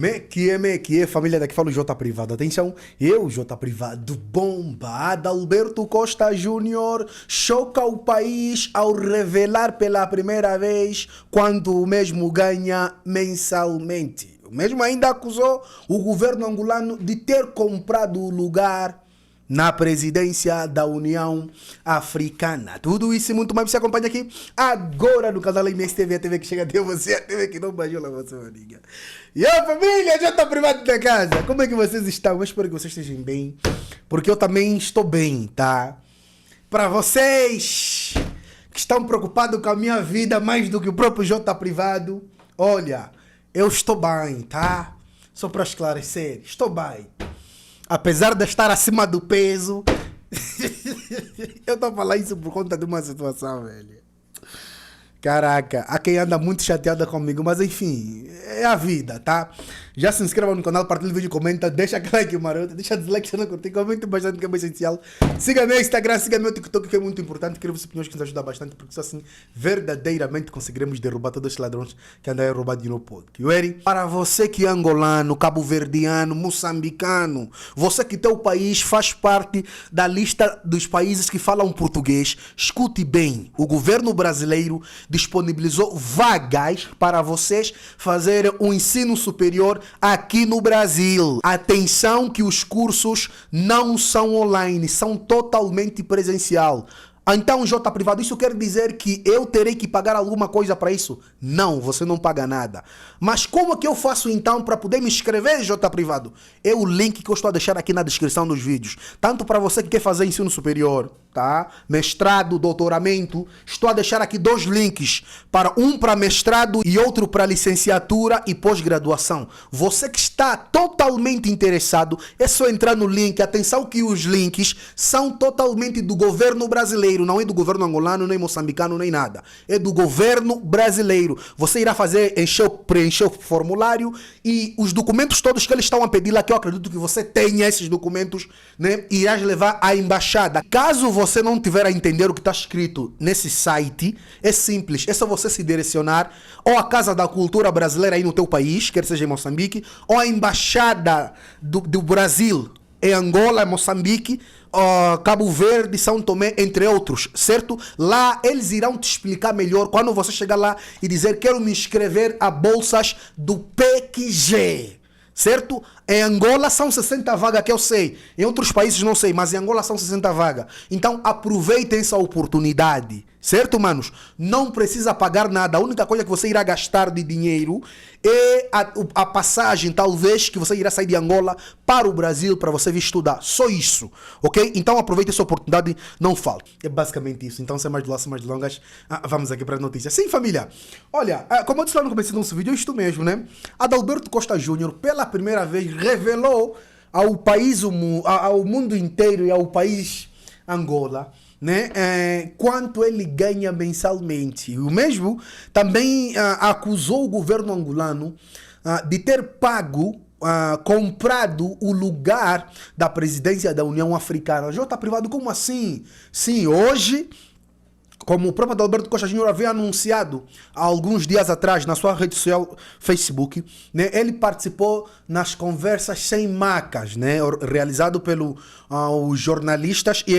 Me que é família, daqui fala o J Privado. Atenção, eu, J Privado, bomba. Adalberto Costa Júnior choca o país ao revelar pela primeira vez quanto o mesmo ganha mensalmente. O mesmo ainda acusou o governo angolano de ter comprado o lugar na presidência da União Africana. Tudo isso e muito mais você acompanha aqui agora no canal MSTV, a TV que chega até você, a TV que não bajula você, maninha. E a família, já está privado da casa. Como é que vocês estão? Eu espero que vocês estejam bem, porque eu também estou bem, tá? Para vocês que estão preocupados com a minha vida mais do que o próprio J Privado, olha, eu estou bem, tá? Só para esclarecer, estou bem. Apesar de estar acima do peso, eu estou a falar isso por conta de uma situação, velho. Caraca, há quem anda muito chateada comigo, mas enfim, é a vida, tá? Já se inscreva no canal, partilha o vídeo, comenta, deixa aquele like maroto, deixa dislike se não curtir, comente bastante que é bem essencial. Siga meu Instagram, siga meu TikTok que é muito importante, quero ver opiniões que nos ajudam bastante, porque só assim verdadeiramente conseguiremos derrubar todos os ladrões que andam a roubar dinheiro público. Para você que é angolano, cabo-verdiano, moçambicano, você que teu país faz parte da lista dos países que falam português, escute bem, o governo brasileiro disponibilizou vagas para vocês fazerem um ensino superior aqui no Brasil. Atenção que os cursos não são online, são totalmente presencial. Então, J Privado, isso quer dizer que eu terei que pagar alguma coisa para isso? Não, você não paga nada. Mas como é que eu faço então para poder me inscrever, J Privado? É o link que eu estou a deixar aqui na descrição dos vídeos. Tanto para você que quer fazer ensino superior, tá? Mestrado, doutoramento. Estou a deixar aqui dois links. Um para mestrado e outro para licenciatura e pós-graduação. Você que está totalmente interessado, é só entrar no link. Atenção que os links são totalmente do governo brasileiro. Não é do governo angolano, nem moçambicano, nem nada. É do governo brasileiro. Você irá preencher o formulário e os documentos todos que eles estão a pedir lá, que eu acredito que você tenha esses documentos, né? Irás levar à embaixada. Caso você não tiver a entender o que está escrito nesse site, é simples. É só você se direcionar ou à Casa da Cultura Brasileira aí no teu país, quer seja em Moçambique, ou à Embaixada do Brasil em Angola, Moçambique, Cabo Verde, São Tomé, entre outros, certo? Lá eles irão te explicar melhor quando você chegar lá e dizer quero me inscrever a bolsas do PQG, certo? Em Angola são 60 vagas que eu sei, em outros países não sei, mas em Angola são 60 vagas. Então aproveitem essa oportunidade, certo, manos? Não precisa pagar nada, a única coisa que você irá gastar de dinheiro é a passagem, talvez, que você irá sair de Angola para o Brasil para você vir estudar, só isso, ok? Então aproveite essa oportunidade, não falte. É basicamente isso, então sem mais delongas, vamos aqui para as notícias. Sim, família, olha, como eu disse lá no começo do nosso vídeo, é isto mesmo, né? Adalberto Costa Júnior, pela primeira vez, revelou ao país, ao mundo inteiro e ao país Angola, né, quanto ele ganha mensalmente. O mesmo também acusou o governo angolano de ter pago, comprado o lugar da presidência da União Africana. J Privado, como assim? Sim, hoje, como o próprio Adalberto Costa Júnior havia anunciado há alguns dias atrás na sua rede social Facebook, né, ele participou nas conversas sem macas, né, realizado pelo jornalista e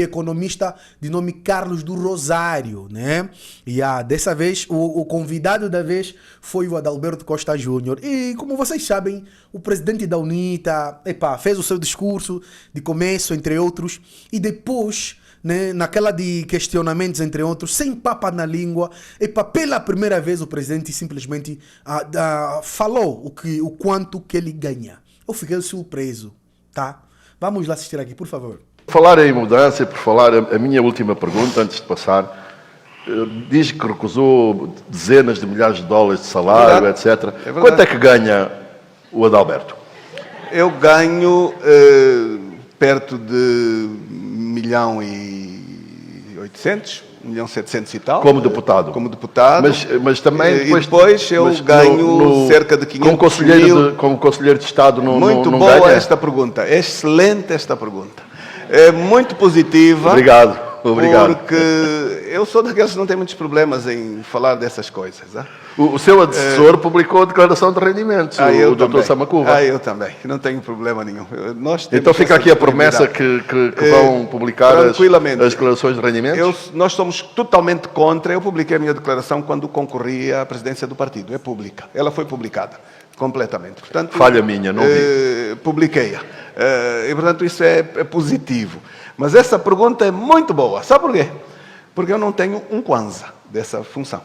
economista de nome Carlos do Rosário, né? E dessa vez o convidado da vez foi o Adalberto Costa Júnior. E como vocês sabem, o presidente da UNITA, fez o seu discurso de começo, entre outros, e depois, né, naquela de questionamentos, entre outros, sem papa na língua, pela primeira vez o presidente simplesmente falou o quanto que ele ganha. Eu fiquei surpreso, tá? Vamos lá assistir aqui, por favor. Por falar em mudança, por falar a minha última pergunta, antes de passar, diz que recusou dezenas de milhares de dólares de salário, etc. Quanto é que ganha o Adalberto? Eu ganho perto de 1.800.000, 1.700.000 e tal. Como deputado? Como deputado. Mas também... depois eu ganho cerca de 500 mil. Como conselheiro de Estado Muito não boa ganha? Esta pergunta. Excelente esta pergunta. É muito positiva. Obrigado. Porque eu sou daqueles que não tem muitos problemas em falar dessas coisas. O seu antecessor publicou a declaração de rendimentos, o Dr. Samakuva. Eu também, não tenho problema nenhum. Então fica aqui a promessa que vão publicar as declarações de rendimentos? Nós somos totalmente contra. Eu publiquei a minha declaração quando concorri à presidência do partido. É pública. Ela foi publicada completamente. Portanto, falha minha, não vi. Publiquei-a. E, portanto, isso é positivo. Mas essa pergunta é muito boa. Sabe por quê? Porque eu não tenho um kwanza dessa função.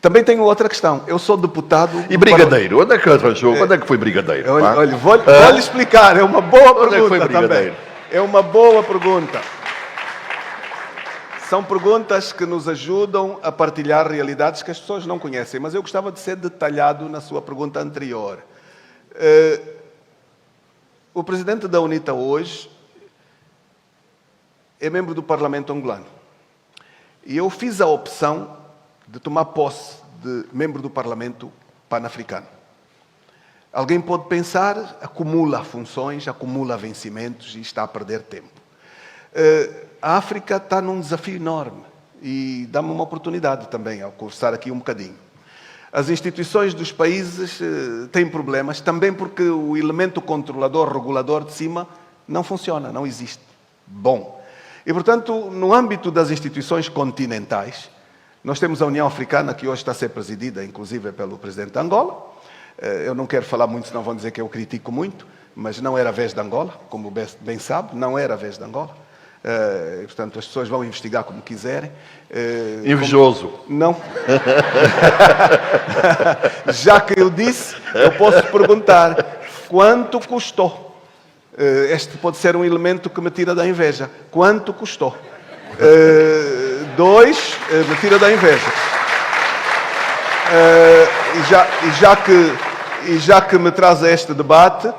Também tenho outra questão. Eu sou deputado... E brigadeiro? Onde é que arranjou? Quando é que foi brigadeiro? Olha, vou lhe explicar. É uma boa pergunta. Onde é que foi brigadeiro? Também. É uma boa pergunta. São perguntas que nos ajudam a partilhar realidades que as pessoas não conhecem. Mas eu gostava de ser detalhado na sua pergunta anterior. O presidente da UNITA hoje é membro do Parlamento angolano. E eu fiz a opção de tomar posse de membro do Parlamento pan-africano. Alguém pode pensar, acumula funções, acumula vencimentos e está a perder tempo. A África está num desafio enorme e dá-me uma oportunidade também ao conversar aqui um bocadinho. As instituições dos países têm problemas também porque o elemento controlador, regulador de cima não funciona, não existe. Bom. E, portanto, no âmbito das instituições continentais, nós temos a União Africana, que hoje está a ser presidida, inclusive, pelo presidente de Angola. Eu não quero falar muito, senão vão dizer que eu critico muito, mas não era a vez de Angola, como bem sabe, não era a vez de Angola. E, portanto, as pessoas vão investigar como quiserem. Invejoso. Não. Já que eu disse, eu posso perguntar quanto custou. Este pode ser um elemento que me tira da inveja. Quanto custou? Me tira da inveja. E já que me traz a este debate,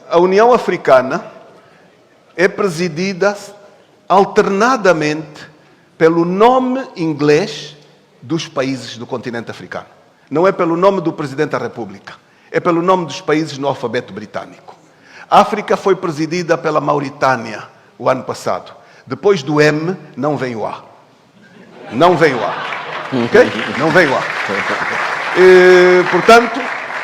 a União Africana é presidida alternadamente pelo nome inglês dos países do continente africano. Não é pelo nome do Presidente da República, é pelo nome dos países no alfabeto britânico. A África foi presidida pela Mauritânia o ano passado. Depois do M, não vem o A. Não vem o A. Ok? Não vem o A. Portanto,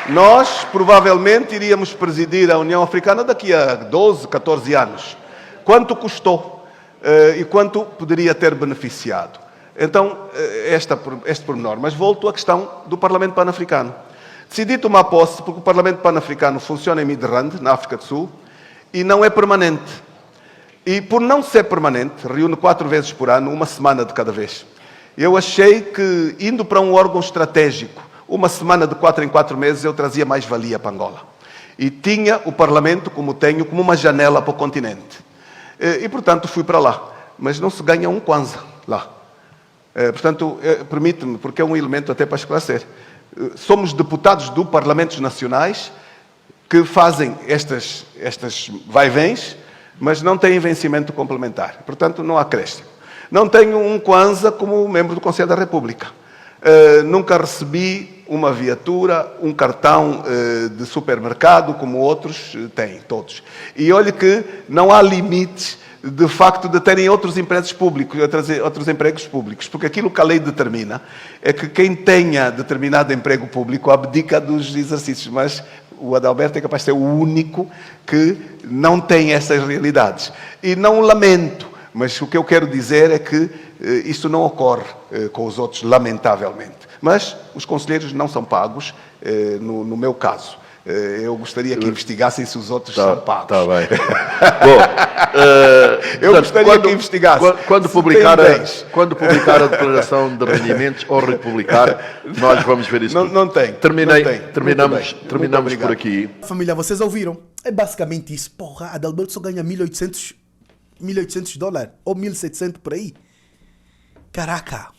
nós provavelmente iríamos presidir a União Africana daqui a 12, 14 anos. Quanto custou? E quanto poderia ter beneficiado? Então, este pormenor. Mas volto à questão do Parlamento Pan-Africano. Decidi tomar posse porque o Parlamento Pan-Africano funciona em Midrand, na África do Sul, e não é permanente. E por não ser permanente, reúne 4 vezes por ano, 1 semana de cada vez. Eu achei que, indo para um órgão estratégico, 1 semana de 4 em 4 meses, eu trazia mais valia para Angola. E tinha o Parlamento, como tenho, como uma janela para o continente. E, portanto, fui para lá. Mas não se ganha um kwanza lá. Portanto, permite-me, porque é um elemento até para esclarecer. Somos deputados do Parlamentos Nacionais que fazem estas vai-vens, mas não têm vencimento complementar. Portanto, não há acréscimo. Não tenho um kwanza como membro do Conselho da República. Nunca recebi uma viatura, um cartão de supermercado, como outros têm, todos. E olhe que não há limites, de facto, de terem outros empregos públicos, porque aquilo que a lei determina é que quem tenha determinado emprego público abdica dos exercícios, mas o Adalberto é capaz de ser o único que não tem essas realidades. E não lamento, mas o que eu quero dizer é que isso não ocorre com os outros, lamentavelmente. Mas os conselheiros não são pagos, no meu caso. Eu gostaria que investigassem se os outros são pagos. Está bem. Bom, eu gostaria que investigassem. Quando publicar a declaração de rendimentos ou republicar, nós vamos ver isso. Não tem. Terminamos por aqui. Família, vocês ouviram? É basicamente isso. Porra, Adalberto só ganha 1.800 dólares ou 1.700 por aí. Caraca.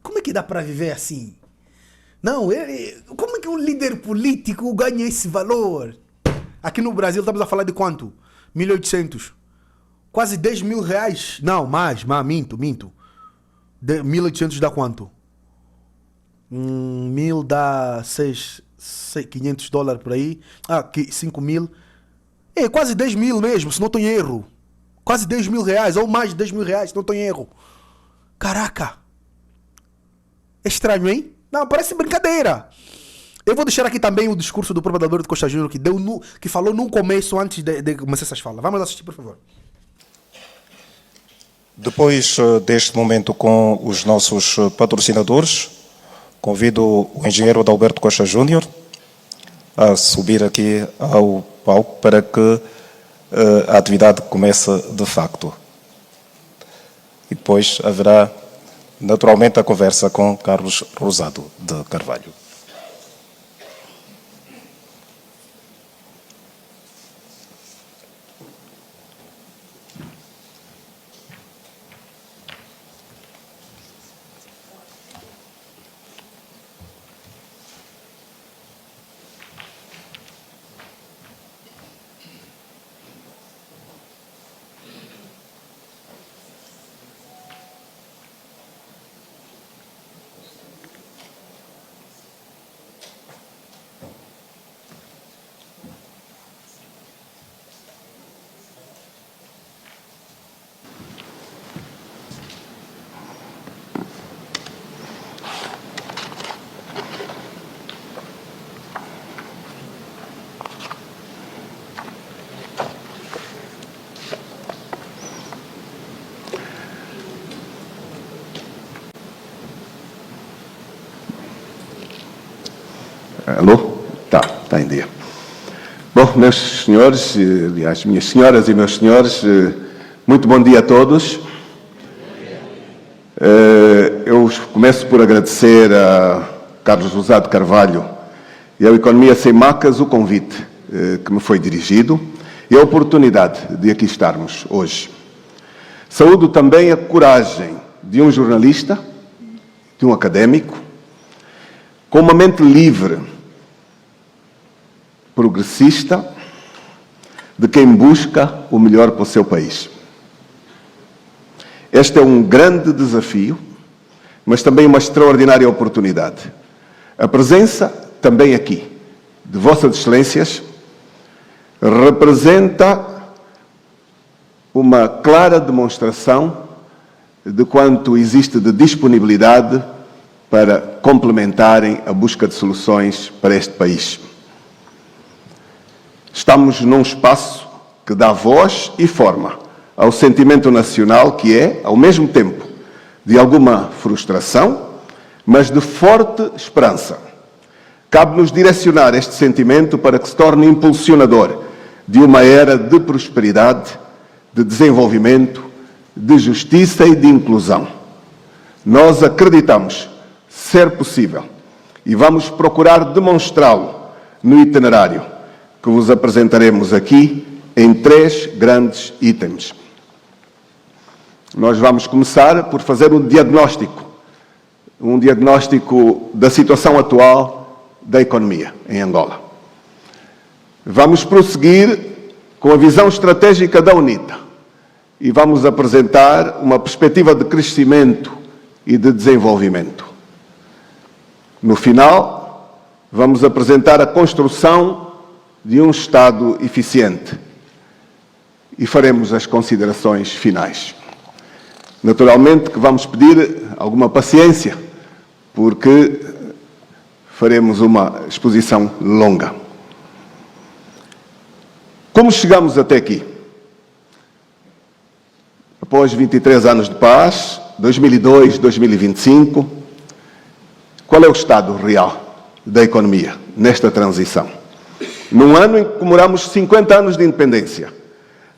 Como é que dá para viver assim? Não, como é que um líder político ganha esse valor? Aqui no Brasil estamos a falar de quanto? 1.800. Quase 10 mil reais. Não, mais, minto. 1.800 dá quanto? 1.000 dá 500 dólares por aí. 5 mil. Quase 10 mil mesmo, se não estou em erro. Quase 10 mil reais, ou mais de 10 mil reais, se não estou em erro. Caraca. É estranho, hein? Não, parece brincadeira. Eu vou deixar aqui também o discurso do próprio Adalberto Costa Júnior que falou no começo, antes de começar essas falas. Vamos assistir, por favor. Depois deste momento com os nossos patrocinadores, convido o engenheiro Adalberto Costa Júnior a subir aqui ao palco para que a atividade comece de facto. E depois haverá naturalmente a conversa com Carlos Rosado de Carvalho. Alô? Está em dia. Bom, meus senhores, aliás, minhas senhoras e meus senhores, muito bom dia a todos. Eu começo por agradecer a Carlos Rosado Carvalho e ao Economia Sem Macas o convite que me foi dirigido e a oportunidade de aqui estarmos hoje. Saúdo também a coragem de um jornalista, de um académico, com uma mente livre, progressista, de quem busca o melhor para o seu país. Este é um grande desafio, mas também uma extraordinária oportunidade. A presença, também aqui, de Vossas Excelências, representa uma clara demonstração de quanto existe de disponibilidade para complementarem a busca de soluções para este país. Estamos num espaço que dá voz e forma ao sentimento nacional que é, ao mesmo tempo, de alguma frustração, mas de forte esperança. Cabe-nos direcionar este sentimento para que se torne impulsionador de uma era de prosperidade, de desenvolvimento, de justiça e de inclusão. Nós acreditamos ser possível e vamos procurar demonstrá-lo no itinerário que vos apresentaremos aqui em 3 grandes itens. Nós vamos começar por fazer um diagnóstico da situação atual da economia em Angola. Vamos prosseguir com a visão estratégica da UNITA e vamos apresentar uma perspectiva de crescimento e de desenvolvimento. No final, vamos apresentar a construção de um Estado eficiente e faremos as considerações finais. Naturalmente que vamos pedir alguma paciência, porque faremos uma exposição longa. Como chegamos até aqui? Após 23 anos de paz, 2002, 2025, qual é o estado real da economia nesta transição? Num ano em que comemoramos 50 anos de independência,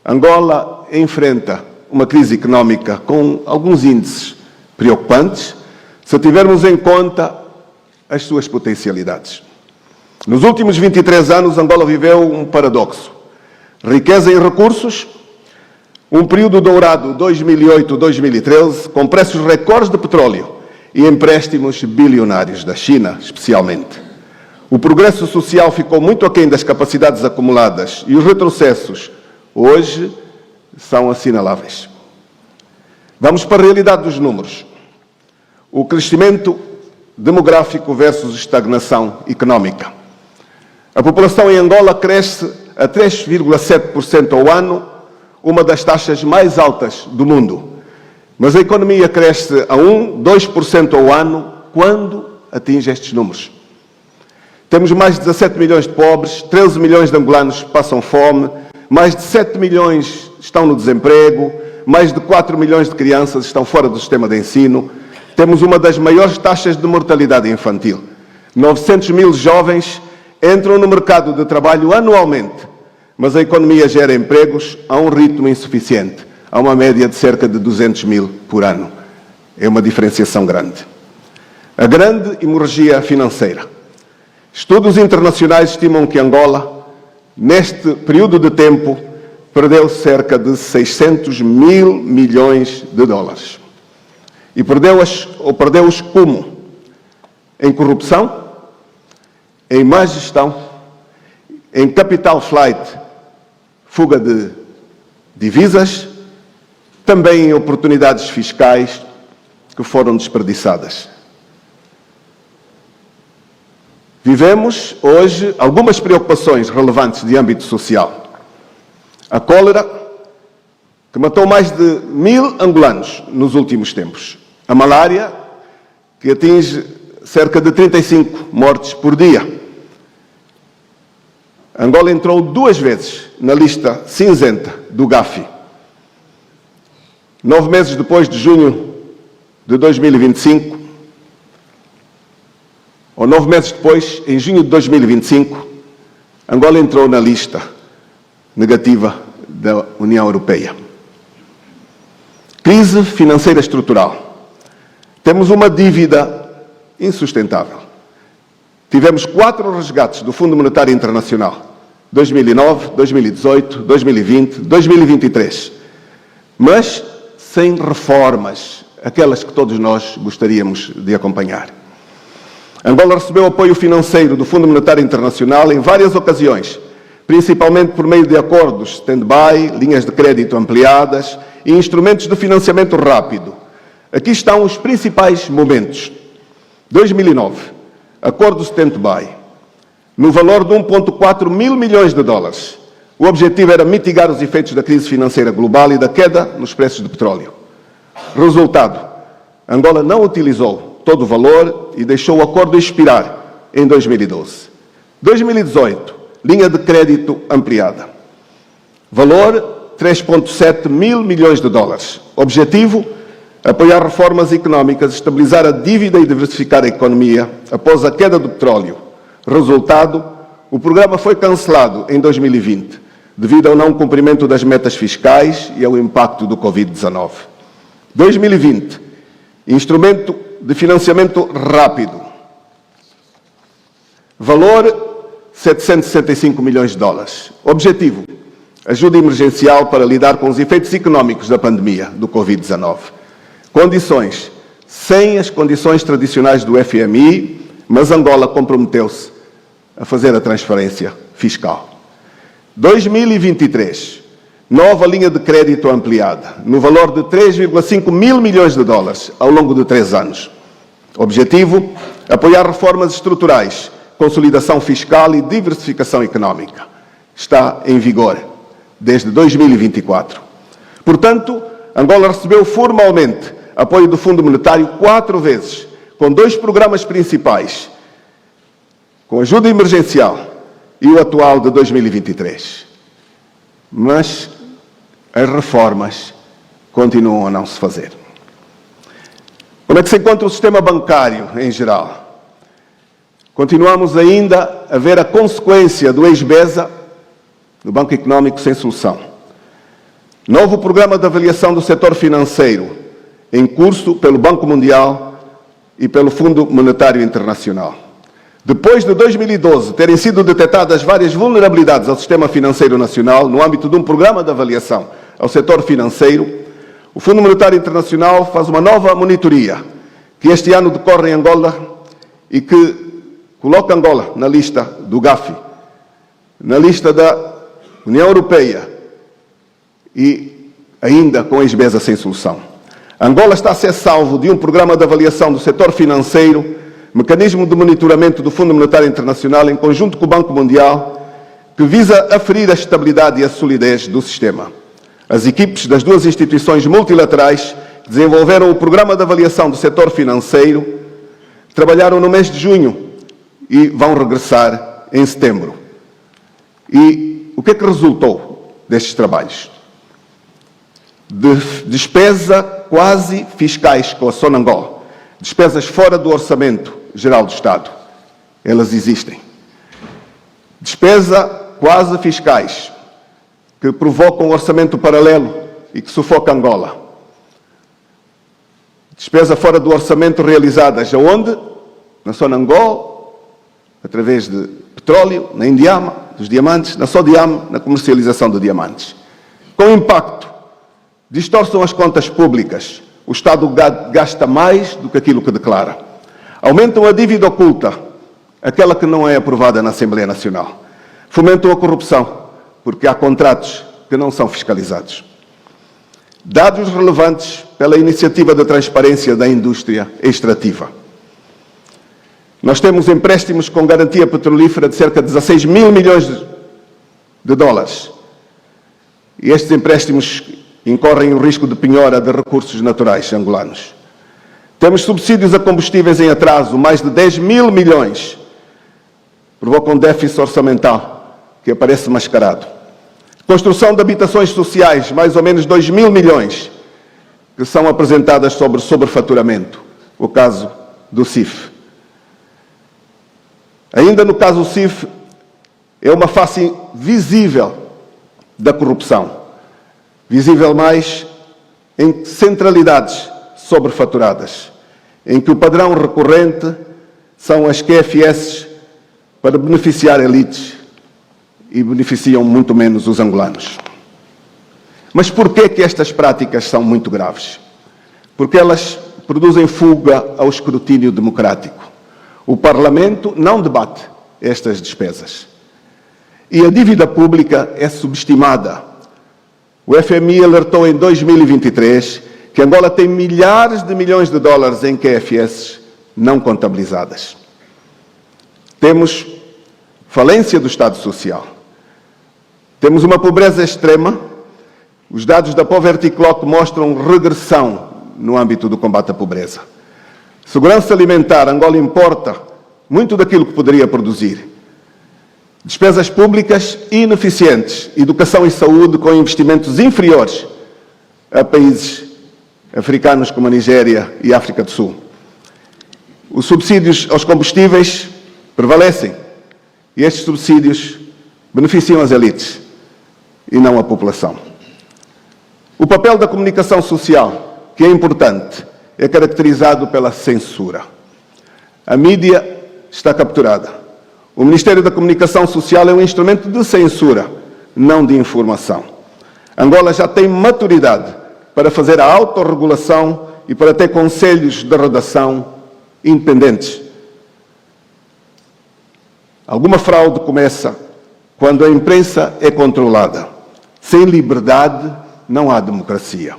Angola enfrenta uma crise económica com alguns índices preocupantes, se tivermos em conta as suas potencialidades. Nos últimos 23 anos, Angola viveu um paradoxo. Riqueza em recursos, um período dourado 2008-2013, com preços recordes de petróleo e empréstimos bilionários da China, especialmente. O progresso social ficou muito aquém das capacidades acumuladas e os retrocessos, hoje, são assinaláveis. Vamos para a realidade dos números. O crescimento demográfico versus estagnação económica. A população em Angola cresce a 3,7% ao ano, uma das taxas mais altas do mundo. Mas a economia cresce a 2% ao ano, quando atinge estes números. Temos mais de 17 milhões de pobres, 13 milhões de angolanos passam fome, mais de 7 milhões estão no desemprego, mais de 4 milhões de crianças estão fora do sistema de ensino. Temos uma das maiores taxas de mortalidade infantil. 900 mil jovens entram no mercado de trabalho anualmente, mas a economia gera empregos a um ritmo insuficiente, a uma média de cerca de 200 mil por ano. É uma diferenciação grande. A grande hemorragia financeira. Estudos internacionais estimam que Angola, neste período de tempo, perdeu cerca de 600 mil milhões de dólares. E perdeu-os como? Em corrupção, em má gestão, em capital flight, fuga de divisas, também em oportunidades fiscais que foram desperdiçadas. Vivemos hoje algumas preocupações relevantes de âmbito social. A cólera, que matou mais de 1000 angolanos nos últimos tempos. A malária, que atinge cerca de 35 mortes por dia. Angola entrou 2 vezes na lista cinzenta do Gafi. 9 meses depois de junho de 2025, ou 9 meses depois, em junho de 2025, Angola entrou na lista negativa da União Europeia. Crise financeira estrutural. Temos uma dívida insustentável. Tivemos 4 resgates do Fundo Monetário Internacional. 2009, 2018, 2020, 2023. Mas sem reformas, aquelas que todos nós gostaríamos de acompanhar. Angola recebeu apoio financeiro do Fundo Monetário Internacional em várias ocasiões, principalmente por meio de acordos stand-by, linhas de crédito ampliadas e instrumentos de financiamento rápido. Aqui estão os principais momentos. 2009, acordo stand-by, no valor de 1,4 mil milhões de dólares. O objetivo era mitigar os efeitos da crise financeira global e da queda nos preços do petróleo. Resultado, Angola não utilizou todo o valor e deixou o acordo expirar em 2012. 2018, linha de crédito ampliada. Valor, 3,7 mil milhões de dólares. Objetivo, apoiar reformas económicas, estabilizar a dívida e diversificar a economia após a queda do petróleo. Resultado, o programa foi cancelado em 2020, devido ao não cumprimento das metas fiscais e ao impacto do Covid-19. 2020, instrumento de financiamento rápido. Valor, 765 milhões de dólares. Objetivo, ajuda emergencial para lidar com os efeitos económicos da pandemia do Covid-19. Condições, sem as condições tradicionais do FMI, mas Angola comprometeu-se a fazer a transferência fiscal. 2023, nova linha de crédito ampliada, no valor de 3,5 mil milhões de dólares ao longo de 3 anos. Objetivo, apoiar reformas estruturais, consolidação fiscal e diversificação económica. Está em vigor desde 2024. Portanto, Angola recebeu formalmente apoio do Fundo Monetário 4 vezes, com 2 programas principais, com ajuda emergencial e o atual de 2023. Mas as reformas continuam a não se fazer. Como é que se encontra o sistema bancário em geral? Continuamos ainda a ver a consequência do ex-BESA, do Banco Económico, sem solução. Novo programa de avaliação do setor financeiro, em curso pelo Banco Mundial e pelo Fundo Monetário Internacional. Depois de 2012 terem sido detectadas várias vulnerabilidades ao sistema financeiro nacional no âmbito de um programa de avaliação ao setor financeiro, o Fundo Monetário Internacional faz uma nova monitoria, que este ano decorre em Angola e que coloca Angola na lista do Gafi, na lista da União Europeia e ainda com a ex-BESA sem solução. Angola está a ser salvo de um programa de avaliação do setor financeiro, mecanismo de monitoramento do Fundo Monetário Internacional em conjunto com o Banco Mundial, que visa aferir a estabilidade e a solidez do sistema. As equipes das 2 instituições multilaterais que desenvolveram o programa de avaliação do setor financeiro trabalharam no mês de junho e vão regressar em setembro. E o que é que resultou destes trabalhos? Despesa quase fiscais com a Sonangol, despesas fora do Orçamento Geral do Estado, elas existem. Despesa quase fiscais que provocam um orçamento paralelo e que sufoca Angola. Despesa fora do orçamento realizadas aonde? Na Sonangol, através de petróleo, na Indiama, dos diamantes, na Sodiam, na comercialização de diamantes. Com impacto, distorcem as contas públicas. O Estado gasta mais do que aquilo que declara. Aumentam a dívida oculta, aquela que não é aprovada na Assembleia Nacional. Fomentam a corrupção, porque há contratos que não são fiscalizados. Dados relevantes pela iniciativa de transparência da indústria extrativa. Nós temos empréstimos com garantia petrolífera de cerca de 16 mil milhões de dólares. E estes empréstimos incorrem o risco de penhora de recursos naturais angolanos. Temos subsídios a combustíveis em atraso, mais de 10 mil milhões. Provocam déficit orçamental, que aparece mascarado. Construção de habitações sociais, mais ou menos 2 mil milhões, que são apresentadas sobre sobrefaturamento. O caso do CIF. Ainda no caso do CIF, é uma face visível da corrupção. Visível mais em centralidades sobrefaturadas, em que o padrão recorrente são as QFS para beneficiar elites e beneficiam muito menos os angolanos. Mas porquê que estas práticas são muito graves? Porque elas produzem fuga ao escrutínio democrático. O Parlamento não debate estas despesas. E a dívida pública é subestimada. O FMI alertou em 2023 que Angola tem milhares de milhões de dólares em QFS não contabilizadas. Temos falência do Estado Social. Temos uma pobreza extrema. Os dados da Poverty Clock mostram regressão no âmbito do combate à pobreza. Segurança alimentar, Angola importa muito daquilo que poderia produzir. Despesas públicas ineficientes, educação e saúde com investimentos inferiores a países africanos como a Nigéria e a África do Sul. Os subsídios aos combustíveis prevalecem e estes subsídios beneficiam as elites e não a população. O papel da comunicação social, que é importante, é caracterizado pela censura. A mídia está capturada. O Ministério da Comunicação Social é um instrumento de censura, não de informação. Angola já tem maturidade para fazer a autorregulação e para ter conselhos de redação independentes. Alguma fraude começa quando a imprensa é controlada. Sem liberdade não há democracia.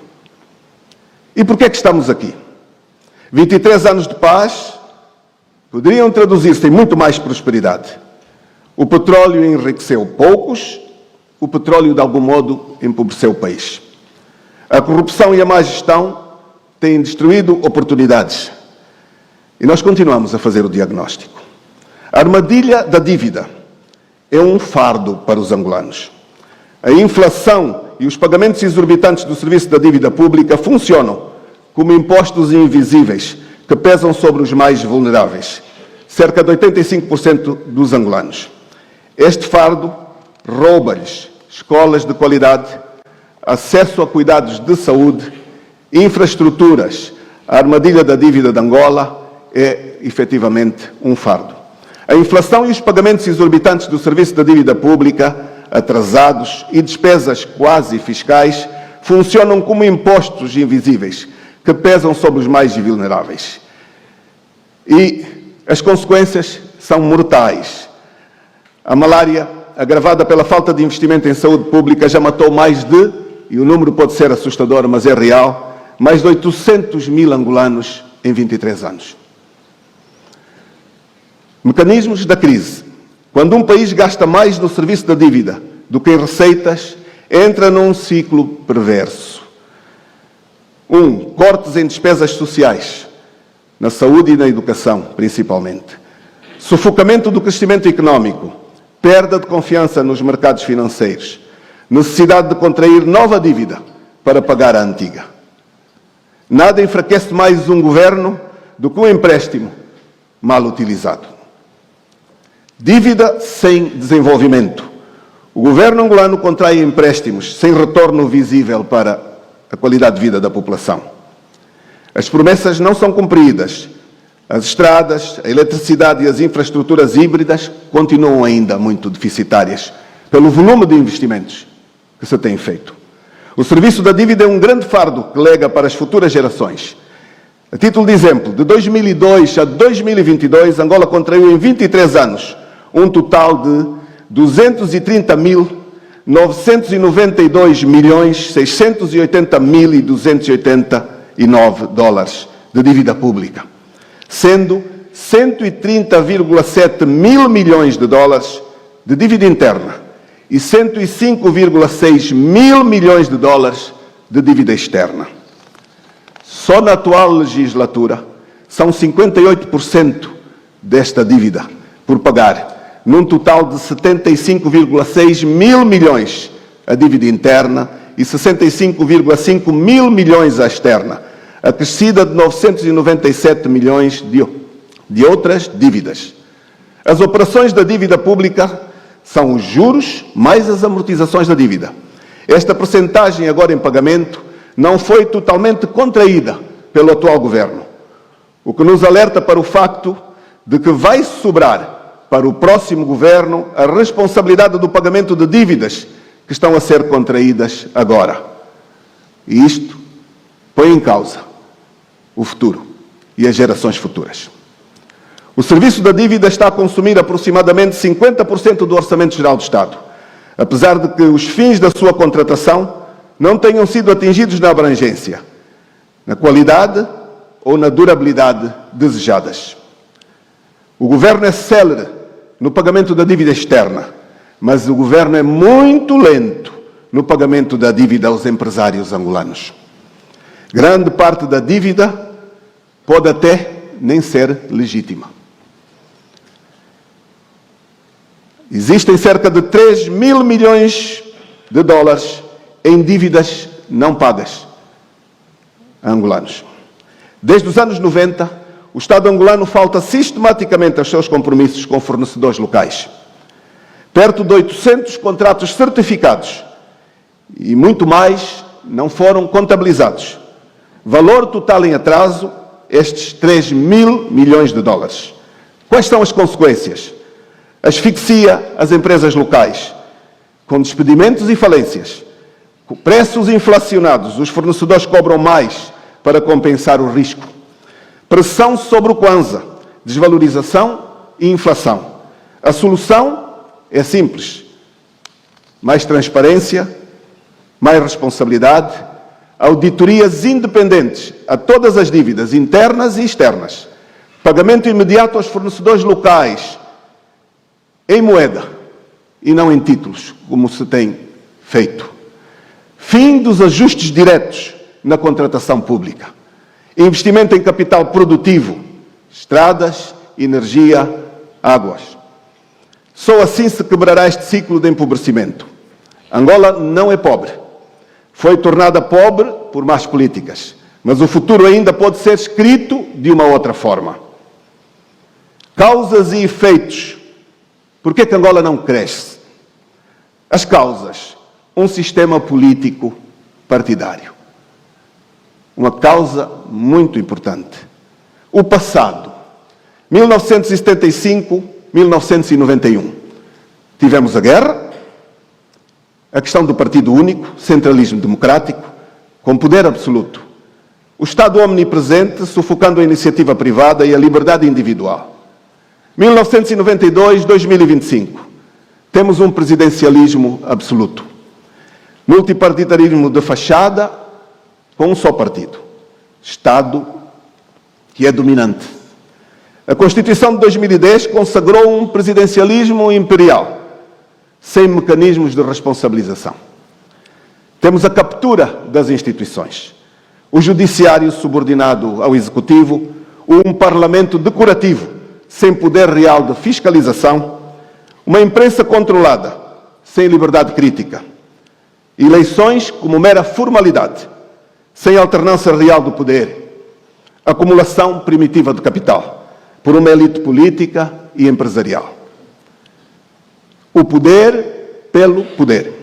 E por que é que estamos aqui? 23 anos de paz poderiam traduzir-se em muito mais prosperidade. O petróleo enriqueceu poucos, o petróleo de algum modo empobreceu o país. A corrupção e a má gestão têm destruído oportunidades. E nós continuamos a fazer o diagnóstico. A armadilha da dívida é um fardo para os angolanos. A inflação e os pagamentos exorbitantes do serviço da dívida pública funcionam como impostos invisíveis que pesam sobre os mais vulneráveis, cerca de 85% dos angolanos. Este fardo rouba-lhes escolas de qualidade, acesso a cuidados de saúde, infraestruturas. A armadilha da dívida de Angola é, efetivamente, um fardo. A inflação e os pagamentos exorbitantes do serviço da dívida pública, atrasados e despesas quase fiscais, funcionam como impostos invisíveis que pesam sobre os mais vulneráveis. E as consequências são mortais. A malária, agravada pela falta de investimento em saúde pública, já matou mais de, e o número pode ser assustador, mas é real, mais de 800 mil angolanos em 23 anos. Mecanismos da crise. Quando um país gasta mais no serviço da dívida do que em receitas, entra num ciclo perverso. Cortes em despesas sociais. na saúde e na educação, principalmente. Sufocamento do crescimento económico, perda de confiança nos mercados financeiros, necessidade de contrair nova dívida para pagar a antiga. Nada enfraquece mais um governo do que um empréstimo mal utilizado. Dívida sem desenvolvimento. O governo angolano contrai empréstimos sem retorno visível para a qualidade de vida da população. As promessas não são cumpridas. As estradas, a eletricidade e as infraestruturas híbridas continuam ainda muito deficitárias pelo volume de investimentos que se tem feito. O serviço da dívida é um grande fardo que lega para as futuras gerações. A título de exemplo, de 2002 a 2022, Angola contraiu em 23 anos um total de 230.982.680.289 dólares de dívida pública, sendo 130,7 mil milhões de dólares de dívida interna e 105,6 mil milhões de dólares de dívida externa. Só na atual legislatura são 58% desta dívida por pagar, num total de 75,6 mil milhões a dívida interna e 65,5 mil milhões a externa, acrescida de 997 milhões de outras dívidas. As operações da dívida pública são os juros mais as amortizações da dívida. Esta percentagem agora em pagamento não foi totalmente contraída pelo atual governo, o que nos alerta para o facto de que vai sobrar para o próximo governo a responsabilidade do pagamento de dívidas que estão a ser contraídas agora. E isto põe em causa o futuro e as gerações futuras. O serviço da dívida está a consumir aproximadamente 50% do Orçamento Geral do Estado, apesar de que os fins da sua contratação não tenham sido atingidos na abrangência, na qualidade ou na durabilidade desejadas. O governo é célere no pagamento da dívida externa, mas o governo é muito lento no pagamento da dívida aos empresários angolanos. Grande parte da dívida pode até nem ser legítima. Existem cerca de 3 mil milhões de dólares em dívidas não pagas a angolanos. Desde os anos 90, o Estado angolano falta sistematicamente aos seus compromissos com fornecedores locais. Perto de 800 contratos certificados e muito mais não foram contabilizados. Valor total em atraso, estes 3 mil milhões de dólares. Quais são as consequências? Asfixia as empresas locais, com despedimentos e falências. Com preços inflacionados, os fornecedores cobram mais para compensar o risco. Pressão sobre o Kwanza, desvalorização e inflação. A solução é simples. Mais transparência, mais responsabilidade, auditorias independentes a todas as dívidas internas e externas, pagamento imediato aos fornecedores locais, em moeda e não em títulos, como se tem feito. Fim dos ajustes diretos na contratação pública. Investimento em capital produtivo, estradas, energia, águas. Só assim se quebrará este ciclo de empobrecimento. Angola não é pobre. Foi tornada pobre por más políticas, mas o futuro ainda pode ser escrito de uma outra forma. Causas e efeitos. Por que Angola não cresce? As causas. Um sistema político partidário. Uma causa muito importante. O passado. 1975, 1991. Tivemos a guerra, a questão do partido único, centralismo democrático, com poder absoluto. O Estado omnipresente, sufocando a iniciativa privada e a liberdade individual. 1992, 2025. Temos um presidencialismo absoluto. Multipartidarismo de fachada, com um só partido. Estado que é dominante. A Constituição de 2010 consagrou um presidencialismo imperial, sem mecanismos de responsabilização. Temos a captura das instituições. O judiciário subordinado ao executivo, um parlamento decorativo, sem poder real de fiscalização, uma imprensa controlada, sem liberdade crítica, eleições como mera formalidade, sem alternância real do poder, acumulação primitiva de capital, por uma elite política e empresarial. O poder pelo poder.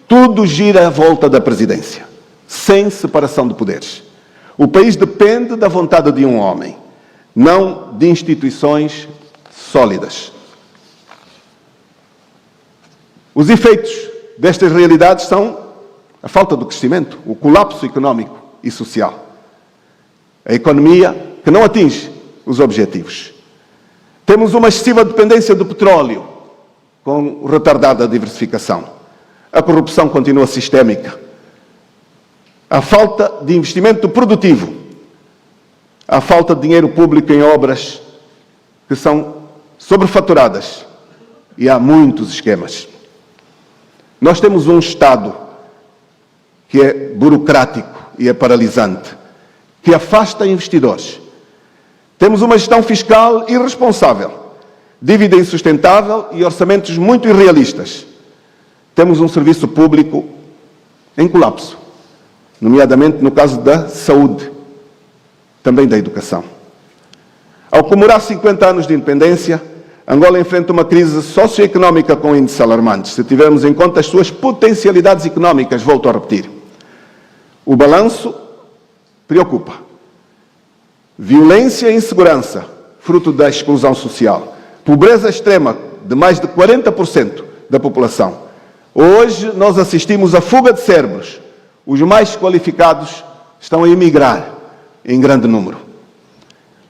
Tudo gira à volta da presidência, sem separação de poderes. O país depende da vontade de um homem, não de instituições sólidas. Os efeitos destas realidades são a falta de crescimento, o colapso económico e social. A economia que não atinge os objetivos. Temos uma excessiva dependência do petróleo, com retardada diversificação. A corrupção continua sistémica. A falta de investimento produtivo. A falta de dinheiro público em obras que são sobrefaturadas. E há muitos esquemas. Nós temos um Estado que é burocrático e é paralisante, que afasta investidores. Temos uma gestão fiscal irresponsável, dívida insustentável e orçamentos muito irrealistas. Temos um serviço público em colapso, nomeadamente no caso da saúde, também da educação. Ao comemorar 50 anos de independência, Angola enfrenta uma crise socioeconómica com índices alarmantes, se tivermos em conta as suas potencialidades económicas, volto a repetir. O balanço preocupa. Violência e insegurança, fruto da exclusão social. Pobreza extrema de mais de 40% da população. Hoje nós assistimos à fuga de cérebros. Os mais qualificados estão a emigrar em grande número.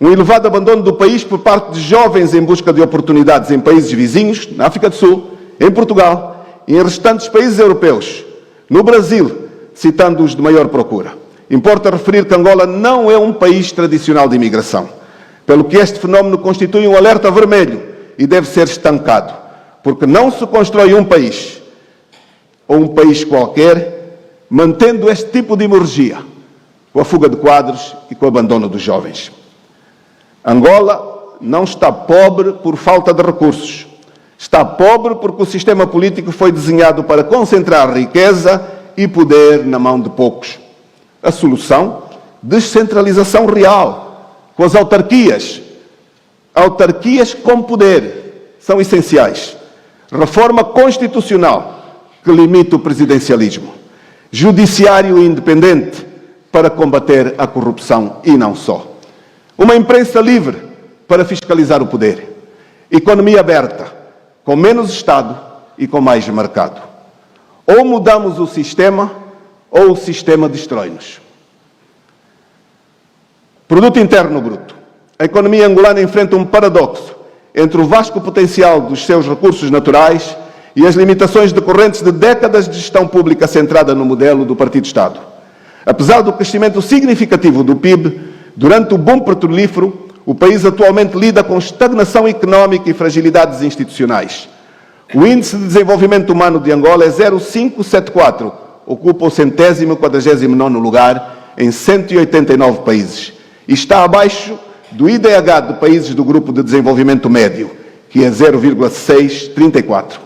Um elevado abandono do país por parte de jovens em busca de oportunidades em países vizinhos, na África do Sul, em Portugal e em restantes países europeus. No Brasil, citando os de maior procura. Importa referir que Angola não é um país tradicional de imigração, pelo que este fenómeno constitui um alerta vermelho e deve ser estancado, porque não se constrói um país, ou um país qualquer, mantendo este tipo de hemorragia, com a fuga de quadros e com o abandono dos jovens. Angola não está pobre por falta de recursos. Está pobre porque o sistema político foi desenhado para concentrar riqueza e poder na mão de poucos. A solução? Descentralização real, com as autarquias. Autarquias com poder são essenciais. Reforma constitucional que limita o presidencialismo. Judiciário independente para combater a corrupção e não só. Uma imprensa livre para fiscalizar o poder. Economia aberta, com menos Estado e com mais mercado. Ou mudamos o sistema, ou o sistema destrói-nos. Produto Interno Bruto. A economia angolana enfrenta um paradoxo entre o vasto potencial dos seus recursos naturais e as limitações decorrentes de décadas de gestão pública centrada no modelo do Partido-Estado. Apesar do crescimento significativo do PIB, durante o boom petrolífero, o país atualmente lida com estagnação económica e fragilidades institucionais. O Índice de Desenvolvimento Humano de Angola é 0,574, ocupa o 149º lugar em 189 países e está abaixo do IDH de países do Grupo de Desenvolvimento Médio, que é 0,634.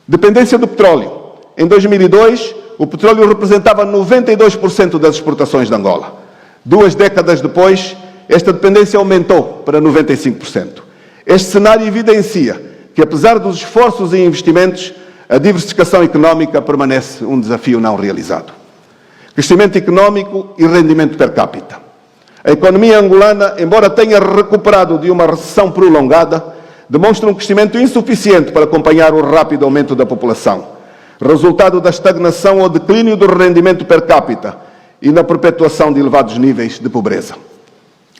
Dependência do petróleo. Em 2002, o petróleo representava 92% das exportações de Angola. 2 décadas depois, esta dependência aumentou para 95%. Este cenário evidencia que, apesar dos esforços e investimentos, a diversificação económica permanece um desafio não realizado. Crescimento económico e rendimento per capita. A economia angolana, embora tenha recuperado de uma recessão prolongada, demonstra um crescimento insuficiente para acompanhar o rápido aumento da população, resultado da estagnação ou declínio do rendimento per capita e na perpetuação de elevados níveis de pobreza.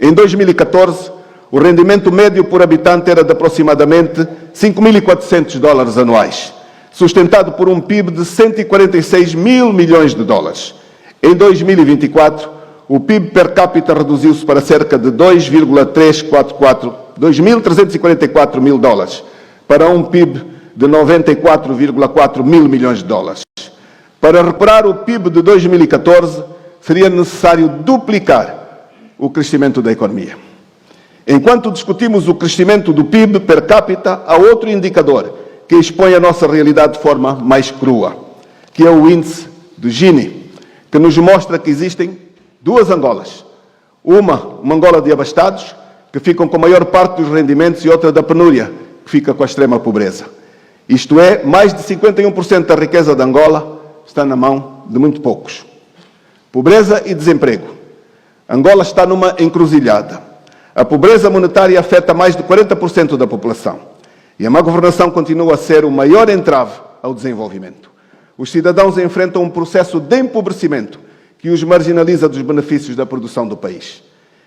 Em 2014, o rendimento médio por habitante era de aproximadamente $5.400 anuais, sustentado por um PIB de 146 mil milhões de dólares. Em 2024, o PIB per capita reduziu-se para cerca de 2.344 mil dólares, para um PIB de 94,4 mil milhões de dólares. Para recuperar o PIB de 2014, seria necessário duplicar o crescimento da economia. Enquanto discutimos o crescimento do PIB per capita, há outro indicador que expõe a nossa realidade de forma mais crua, que é o índice do Gini, que nos mostra que existem duas Angolas. Uma Angola de abastados, que ficam com a maior parte dos rendimentos, e outra da penúria, que fica com a extrema pobreza. Isto é, mais de 51% da riqueza de Angola está na mão de muito poucos. Pobreza e desemprego. Angola está numa encruzilhada. A pobreza monetária afeta mais de 40% da população. E a má governação continua a ser o maior entrave ao desenvolvimento. Os cidadãos enfrentam um processo de empobrecimento que os marginaliza dos benefícios da produção do país.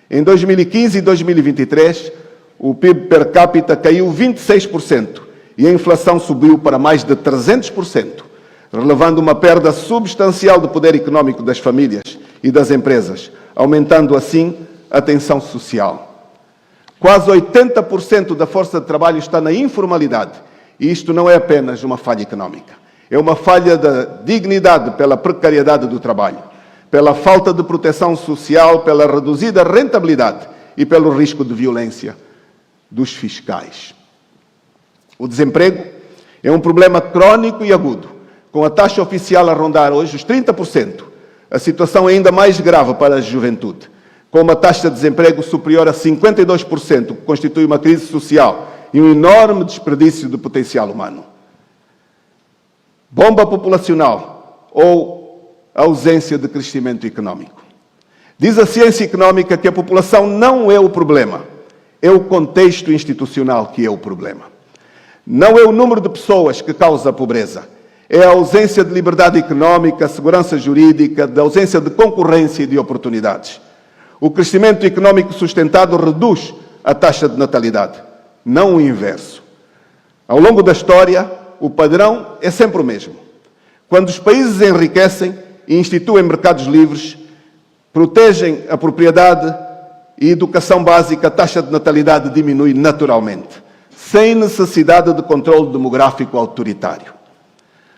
Em 2015 e 2023, o PIB per capita caiu 26% e a inflação subiu para mais de 300%, relevando uma perda substancial do poder económico das famílias e das empresas, aumentando assim a tensão social. Quase 80% da força de trabalho está na informalidade, e isto não é apenas uma falha económica. É uma falha da dignidade pela precariedade do trabalho, pela falta de proteção social, pela reduzida rentabilidade e pelo risco de violência dos fiscais. O desemprego é um problema crónico e agudo, com a taxa oficial a rondar hoje os 30%. A situação é ainda mais grave para a juventude, com uma taxa de desemprego superior a 52%, que constitui uma crise social e um enorme desperdício de potencial humano. Bomba populacional ou ausência de crescimento económico. Diz a ciência económica que a população não é o problema, é o contexto institucional que é o problema. Não é o número de pessoas que causa a pobreza, é a ausência de liberdade económica, segurança jurídica, da ausência de concorrência e de oportunidades. O crescimento económico sustentado reduz a taxa de natalidade, não o inverso. Ao longo da história, o padrão é sempre o mesmo. Quando os países enriquecem e instituem mercados livres, protegem a propriedade e educação básica, a taxa de natalidade diminui naturalmente, sem necessidade de controle demográfico autoritário.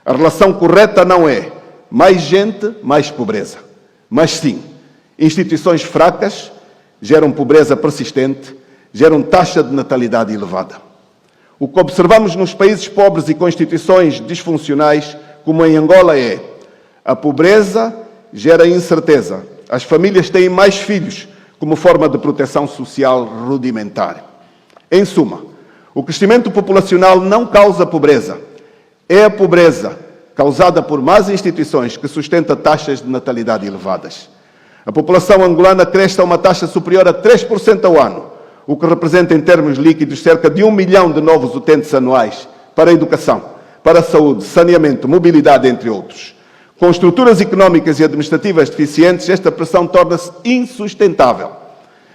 A relação correta não é mais gente, mais pobreza, mas sim, instituições fracas geram pobreza persistente, geram taxa de natalidade elevada. O que observamos nos países pobres e com instituições disfuncionais, como em Angola, é a pobreza gera incerteza. As famílias têm mais filhos como forma de proteção social rudimentar. Em suma, o crescimento populacional não causa pobreza. É a pobreza causada por más instituições que sustenta taxas de natalidade elevadas. A população angolana cresce a uma taxa superior a 3% ao ano, o que representa em termos líquidos cerca de 1 milhão de novos utentes anuais para a educação, para a saúde, saneamento, mobilidade, entre outros. Com estruturas económicas e administrativas deficientes, esta pressão torna-se insustentável.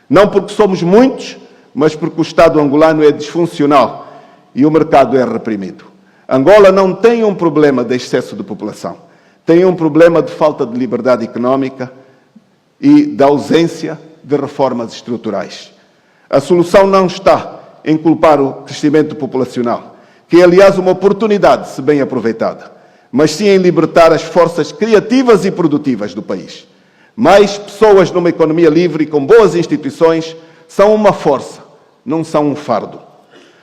Não porque somos muitos, mas porque o Estado angolano é disfuncional e o mercado é reprimido. Angola não tem um problema de excesso de população, tem um problema de falta de liberdade económica e da ausência de reformas estruturais. A solução não está em culpar o crescimento populacional, que é, aliás, uma oportunidade, se bem aproveitada, mas sim em libertar as forças criativas e produtivas do país. Mais pessoas numa economia livre e com boas instituições são uma força, não são um fardo.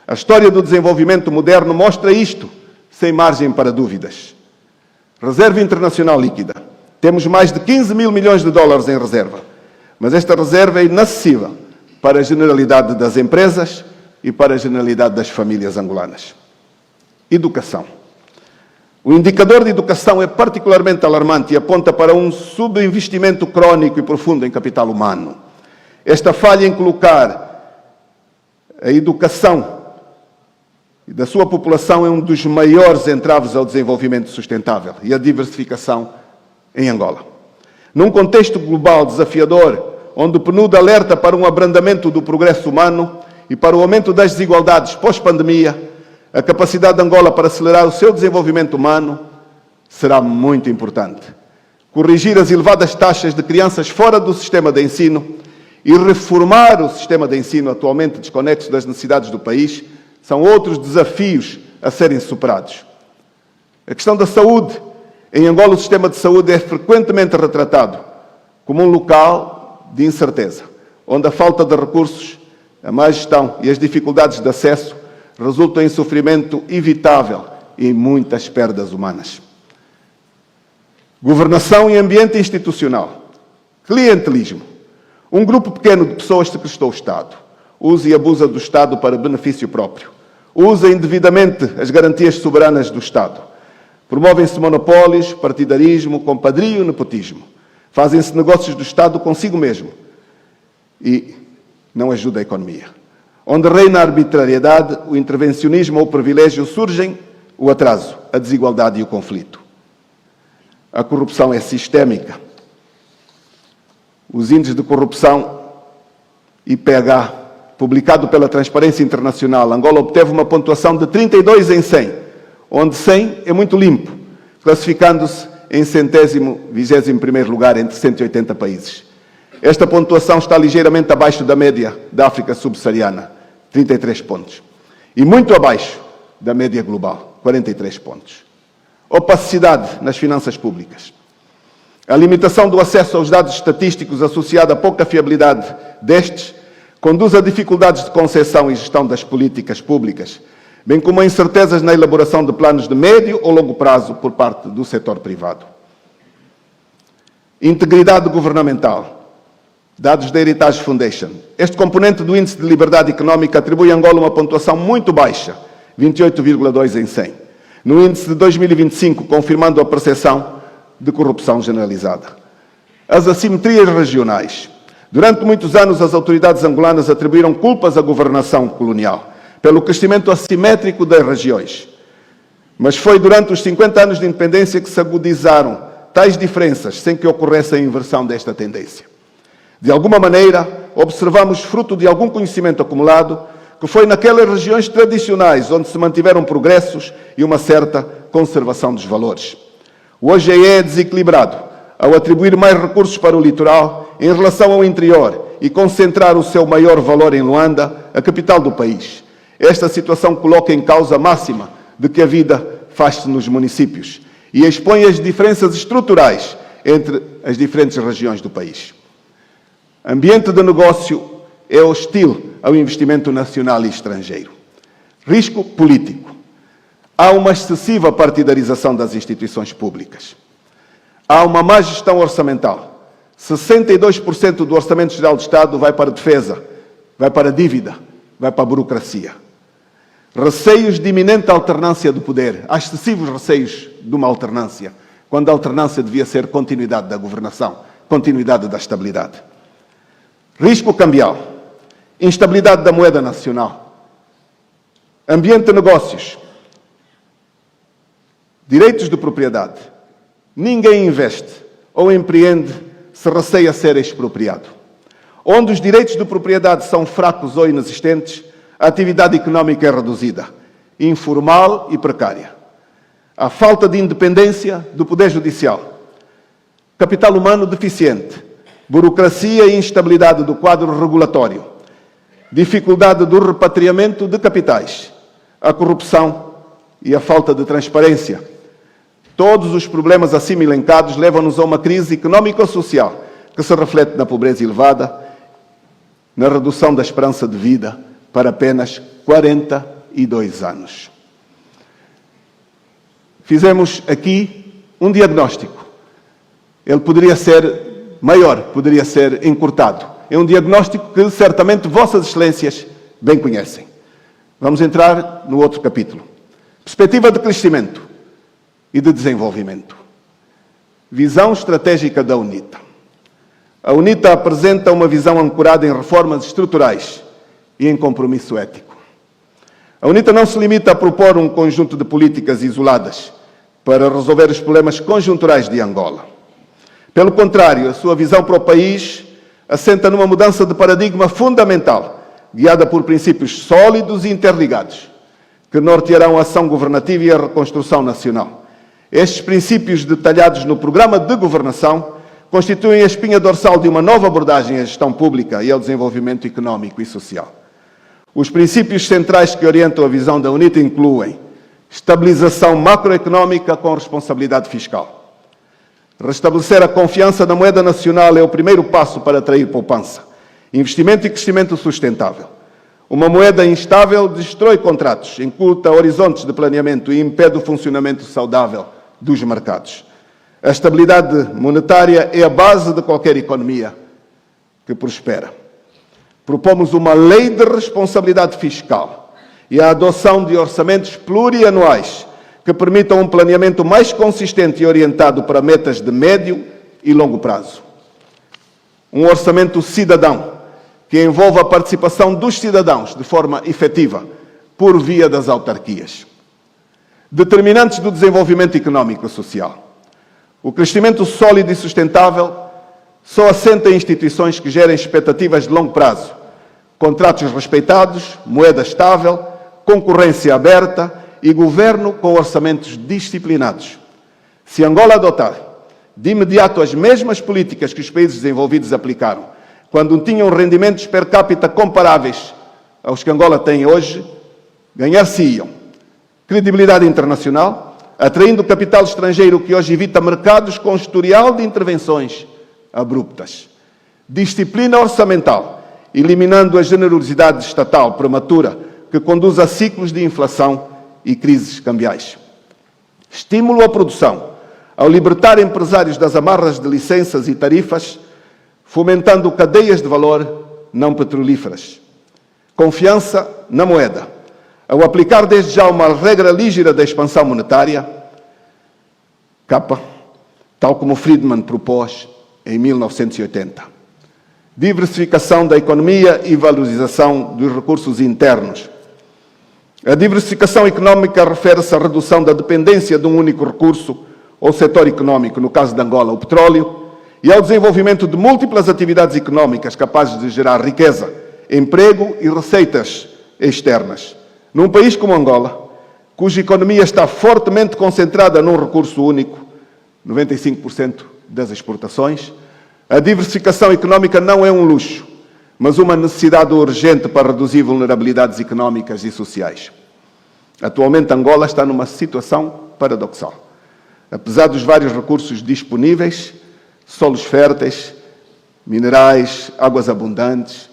A história do desenvolvimento moderno mostra isto, sem margem para dúvidas. Reserva internacional líquida. Temos mais de 15 mil milhões de dólares em reserva, mas esta reserva é inacessível para a generalidade das empresas e para a generalidade das famílias angolanas. Educação. O indicador de educação é particularmente alarmante e aponta para um subinvestimento crónico e profundo em capital humano. Esta falha em colocar a educação da sua população é um dos maiores entraves ao desenvolvimento sustentável e à diversificação em Angola. Num contexto global desafiador, onde o PNUD alerta para um abrandamento do progresso humano e para o aumento das desigualdades pós-pandemia, a capacidade de Angola para acelerar o seu desenvolvimento humano será muito importante. Corrigir as elevadas taxas de crianças fora do sistema de ensino e reformar o sistema de ensino atualmente desconexo das necessidades do país são outros desafios a serem superados. A questão da saúde. Em Angola, o sistema de saúde é frequentemente retratado como um local de incerteza, onde a falta de recursos, a má gestão e as dificuldades de acesso resultam em sofrimento evitável e em muitas perdas humanas. Governação e ambiente institucional. Clientelismo. Um grupo pequeno de pessoas sequestrou o Estado. Usa e abusa do Estado para benefício próprio. Usa indevidamente as garantias soberanas do Estado. Promovem-se monopólios, partidarismo, compadrio e nepotismo. Fazem-se negócios do Estado consigo mesmo. E não ajuda a economia. Onde reina a arbitrariedade, o intervencionismo ou o privilégio, surgem o atraso, a desigualdade e o conflito. A corrupção é sistémica. Os índices de corrupção IPH, publicado pela Transparência Internacional, Angola obteve uma pontuação de 32 em 100, onde 100 é muito limpo, classificando-se em 121º lugar entre 180 países. Esta pontuação está ligeiramente abaixo da média da África subsaariana, 33 pontos, e muito abaixo da média global, 43 pontos. Opacidade nas finanças públicas. A limitação do acesso aos dados estatísticos associada à pouca fiabilidade destes conduz a dificuldades de concepção e gestão das políticas públicas, bem como a incertezas na elaboração de planos de médio ou longo prazo por parte do setor privado. Integridade governamental. Dados da Heritage Foundation. Este componente do Índice de Liberdade Económica atribui a Angola uma pontuação muito baixa, 28,2 em 100. No índice de 2025, confirmando a percepção de corrupção generalizada. As assimetrias regionais. Durante muitos anos, as autoridades angolanas atribuíram culpas à governação colonial pelo crescimento assimétrico das regiões. Mas foi durante os 50 anos de independência que se agudizaram tais diferenças sem que ocorresse a inversão desta tendência. De alguma maneira, observamos, fruto de algum conhecimento acumulado, que foi naquelas regiões tradicionais onde se mantiveram progressos e uma certa conservação dos valores. O OGE é desequilibrado ao atribuir mais recursos para o litoral em relação ao interior e concentrar o seu maior valor em Luanda, a capital do país. Esta situação coloca em causa máxima de que a vida faz-se nos municípios e expõe as diferenças estruturais entre as diferentes regiões do país. Ambiente de negócio é hostil ao investimento nacional e estrangeiro. Risco político. Há uma excessiva partidarização das instituições públicas. Há uma má gestão orçamental. 62% do Orçamento Geral do Estado vai para a defesa, vai para a dívida, vai para a burocracia. Receios de iminente alternância do poder. Há excessivos receios de uma alternância, quando a alternância devia ser continuidade da governação, continuidade da estabilidade. Risco cambial, instabilidade da moeda nacional, ambiente de negócios, direitos de propriedade. Ninguém investe ou empreende se receia ser expropriado. Onde os direitos de propriedade são fracos ou inexistentes, a atividade económica é reduzida, informal e precária. A falta de independência do Poder Judicial, capital humano deficiente, burocracia e instabilidade do quadro regulatório, dificuldade do repatriamento de capitais, a corrupção e a falta de transparência. Todos os problemas acima elencados levam-nos a uma crise económico-social que se reflete na pobreza elevada, na redução da esperança de vida para apenas 42 anos. Fizemos aqui um diagnóstico. Ele poderia ser maior, poderia ser encurtado. É um diagnóstico que certamente Vossas Excelências bem conhecem. Vamos entrar no outro capítulo. Perspectiva de crescimento e de desenvolvimento. Visão estratégica da UNITA. A UNITA apresenta uma visão ancorada em reformas estruturais e em compromisso ético. A UNITA não se limita a propor um conjunto de políticas isoladas para resolver os problemas conjunturais de Angola. Pelo contrário, a sua visão para o país assenta numa mudança de paradigma fundamental, guiada por princípios sólidos e interligados, que nortearão a ação governativa e a reconstrução nacional. Estes princípios, detalhados no Programa de Governação, constituem a espinha dorsal de uma nova abordagem à gestão pública e ao desenvolvimento económico e social. Os princípios centrais que orientam a visão da UNITA incluem estabilização macroeconómica com responsabilidade fiscal. Restabelecer a confiança na moeda nacional é o primeiro passo para atrair poupança Investimento e crescimento sustentável. Uma moeda instável destrói contratos, encurta horizontes de planeamento e impede o funcionamento saudável dos mercados. A estabilidade monetária é a base de qualquer economia que prospera. Propomos uma lei de responsabilidade fiscal e a adoção de orçamentos plurianuais que permitam um planeamento mais consistente e orientado para metas de médio e longo prazo. Um orçamento cidadão, que envolva a participação dos cidadãos de forma efetiva, por via das autarquias. Determinantes do desenvolvimento económico e social. O crescimento sólido e sustentável só assenta em instituições que gerem expectativas de longo prazo, contratos respeitados, moeda estável, concorrência aberta e governo com orçamentos disciplinados. Se Angola adotar de imediato as mesmas políticas que os países desenvolvidos aplicaram, quando tinham rendimentos per capita comparáveis aos que Angola tem hoje, ganhar-se-iam credibilidade internacional, atraindo capital estrangeiro que hoje evita mercados com historial de intervenções abruptas. Disciplina orçamental, eliminando a generosidade estatal prematura que conduz a ciclos de inflação e crises cambiais. Estímulo à produção, ao libertar empresários das amarras de licenças e tarifas, fomentando cadeias de valor não petrolíferas. Confiança na moeda, ao aplicar desde já uma regra lígera da expansão monetária, tal como Friedman propôs em 1980. Diversificação da economia e valorização dos recursos internos. A diversificação económica refere-se à redução da dependência de um único recurso ou setor económico, no caso de Angola, o petróleo, e ao desenvolvimento de múltiplas atividades económicas capazes de gerar riqueza, emprego e receitas externas. Num país como Angola, cuja economia está fortemente concentrada num recurso único, 95% das exportações, a diversificação económica não é um luxo, mas uma necessidade urgente para reduzir vulnerabilidades económicas e sociais. Atualmente, Angola está numa situação paradoxal. Apesar dos vários recursos disponíveis, solos férteis, minerais, águas abundantes,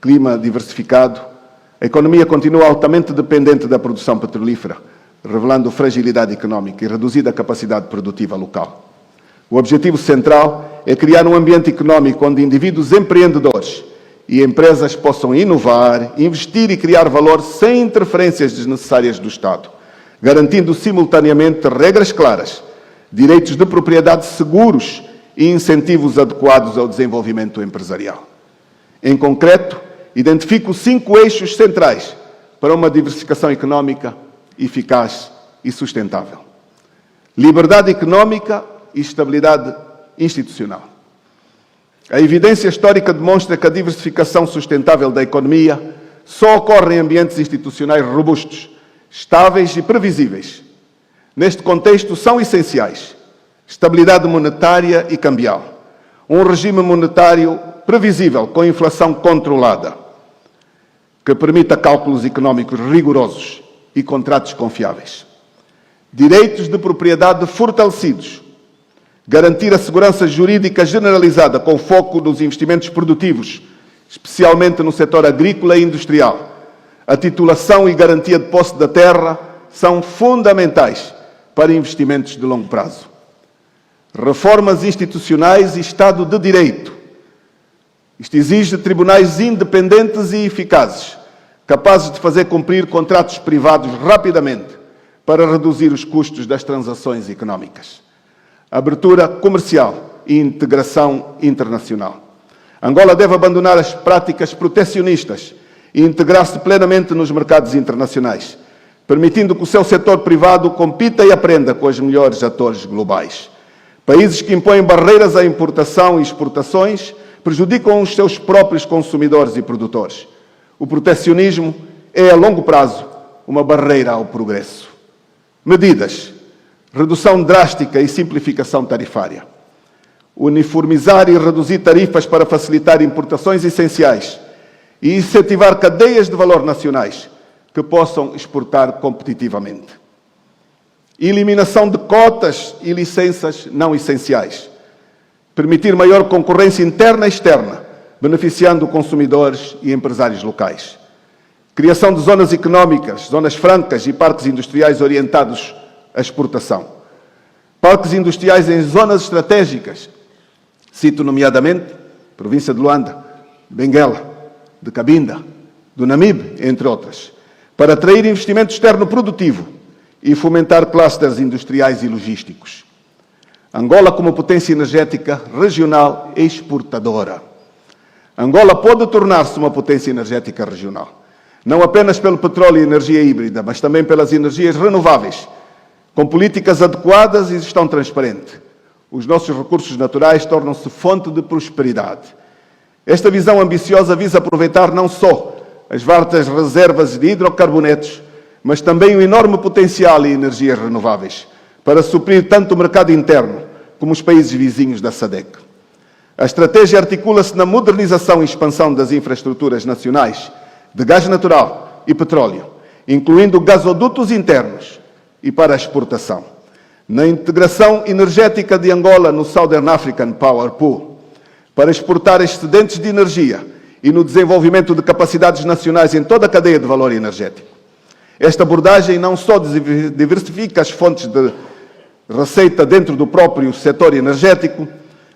clima diversificado, a economia continua altamente dependente da produção petrolífera, revelando fragilidade económica e reduzida capacidade produtiva local. O objetivo central é criar um ambiente económico onde indivíduos empreendedores e empresas possam inovar, investir e criar valor sem interferências desnecessárias do Estado, garantindo simultaneamente regras claras, direitos de propriedade seguros e incentivos adequados ao desenvolvimento empresarial. Em concreto, identifico 5 eixos centrais para uma diversificação económica eficaz e sustentável. Liberdade económica e estabilidade institucional. A evidência histórica demonstra que a diversificação sustentável da economia só ocorre em ambientes institucionais robustos, estáveis e previsíveis. Neste contexto, são essenciais estabilidade monetária e cambial, um regime monetário previsível, com inflação controlada, que permita cálculos económicos rigorosos e contratos confiáveis. Direitos de propriedade fortalecidos, garantir a segurança jurídica generalizada com foco nos investimentos produtivos, especialmente no setor agrícola e industrial. A titulação e garantia de posse da terra são fundamentais para investimentos de longo prazo. Reformas institucionais e Estado de Direito. Isto exige tribunais independentes e eficazes, capazes de fazer cumprir contratos privados rapidamente para reduzir os custos das transações económicas. Abertura comercial e integração internacional. Angola deve abandonar as práticas protecionistas e integrar-se plenamente nos mercados internacionais, permitindo que o seu setor privado compita e aprenda com os melhores atores globais. Países que impõem barreiras à importação e exportações prejudicam os seus próprios consumidores e produtores. O protecionismo é, a longo prazo, uma barreira ao progresso. Medidas: redução drástica e simplificação tarifária. Uniformizar e reduzir tarifas para facilitar importações essenciais e incentivar cadeias de valor nacionais que possam exportar competitivamente. Eliminação de cotas e licenças não essenciais. Permitir maior concorrência interna e externa, beneficiando consumidores e empresários locais. Criação de zonas económicas, zonas francas e parques industriais orientados à exportação. Parques industriais em zonas estratégicas, cito nomeadamente província de Luanda, Benguela, de Cabinda, do Namibe, entre outras, para atrair investimento externo produtivo e fomentar clusters industriais e logísticos. Angola como potência energética regional exportadora. Angola pode tornar-se uma potência energética regional, não apenas pelo petróleo e energia híbrida, mas também pelas energias renováveis, com políticas adequadas e gestão transparente. Os nossos recursos naturais tornam-se fonte de prosperidade. Esta visão ambiciosa visa aproveitar não só as vastas reservas de hidrocarbonetos, mas também o enorme potencial em energias renováveis, para suprir tanto o mercado interno como os países vizinhos da SADC. A estratégia articula-se na modernização e expansão das infraestruturas nacionais de gás natural e petróleo, incluindo gasodutos internos e para a exportação. Na integração energética de Angola no Southern African Power Pool, para exportar excedentes de energia e no desenvolvimento de capacidades nacionais em toda a cadeia de valor energético. Esta abordagem não só diversifica as fontes de receita dentro do próprio setor energético,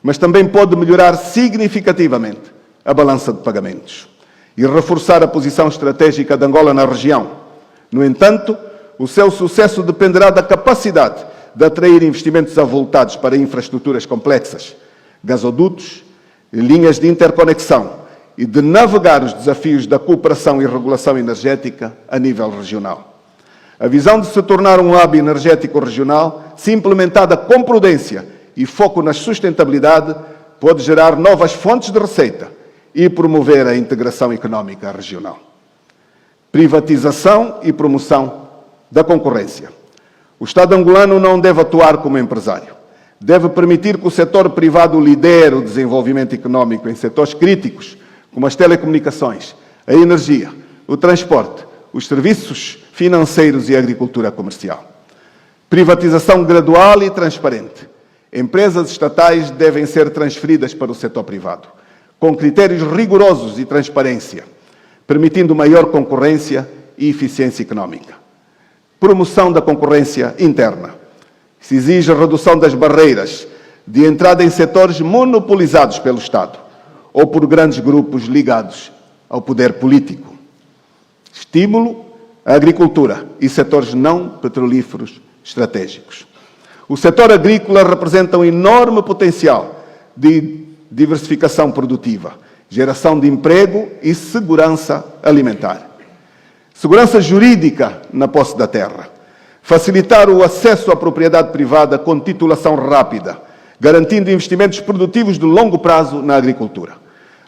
mas também pode melhorar significativamente a balança de pagamentos e reforçar a posição estratégica de Angola na região. No entanto, o seu sucesso dependerá da capacidade de atrair investimentos avultados para infraestruturas complexas, gasodutos e linhas de interconexão e de navegar os desafios da cooperação e regulação energética a nível regional. A visão de se tornar um hub energético regional, se implementada com prudência e foco na sustentabilidade, pode gerar novas fontes de receita e promover a integração económica regional. Privatização e promoção da concorrência. O Estado angolano não deve atuar como empresário. Deve permitir que o setor privado lidere o desenvolvimento económico em setores críticos, como as telecomunicações, a energia, o transporte, os serviços financeiros e a agricultura comercial. Privatização gradual e transparente. Empresas estatais devem ser transferidas para o setor privado, com critérios rigorosos e transparência, permitindo maior concorrência e eficiência económica. Promoção da concorrência interna. Se exige a redução das barreiras de entrada em setores monopolizados pelo Estado ou por grandes grupos ligados ao poder político. Estímulo à agricultura e setores não petrolíferos estratégicos. O setor agrícola representa um enorme potencial de diversificação produtiva, geração de emprego e segurança alimentar. Segurança jurídica na posse da terra. Facilitar o acesso à propriedade privada com titulação rápida, garantindo investimentos produtivos de longo prazo na agricultura.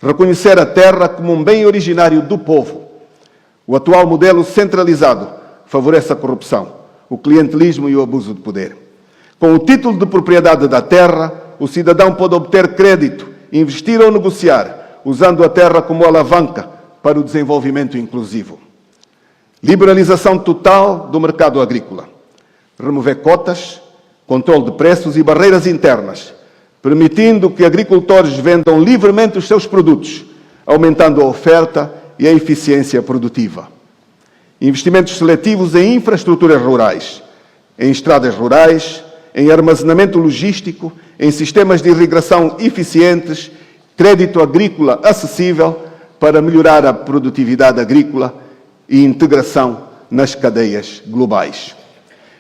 Reconhecer a terra como um bem originário do povo. O atual modelo centralizado favorece a corrupção, o clientelismo e o abuso de poder. Com o título de propriedade da terra, o cidadão pode obter crédito, investir ou negociar, usando a terra como alavanca para o desenvolvimento inclusivo. Liberalização total do mercado agrícola. Remover cotas, controle de preços e barreiras internas, permitindo que agricultores vendam livremente os seus produtos, aumentando a oferta e a eficiência produtiva. Investimentos seletivos em infraestruturas rurais, em estradas rurais, em armazenamento logístico, em sistemas de irrigação eficientes, crédito agrícola acessível para melhorar a produtividade agrícola e integração nas cadeias globais.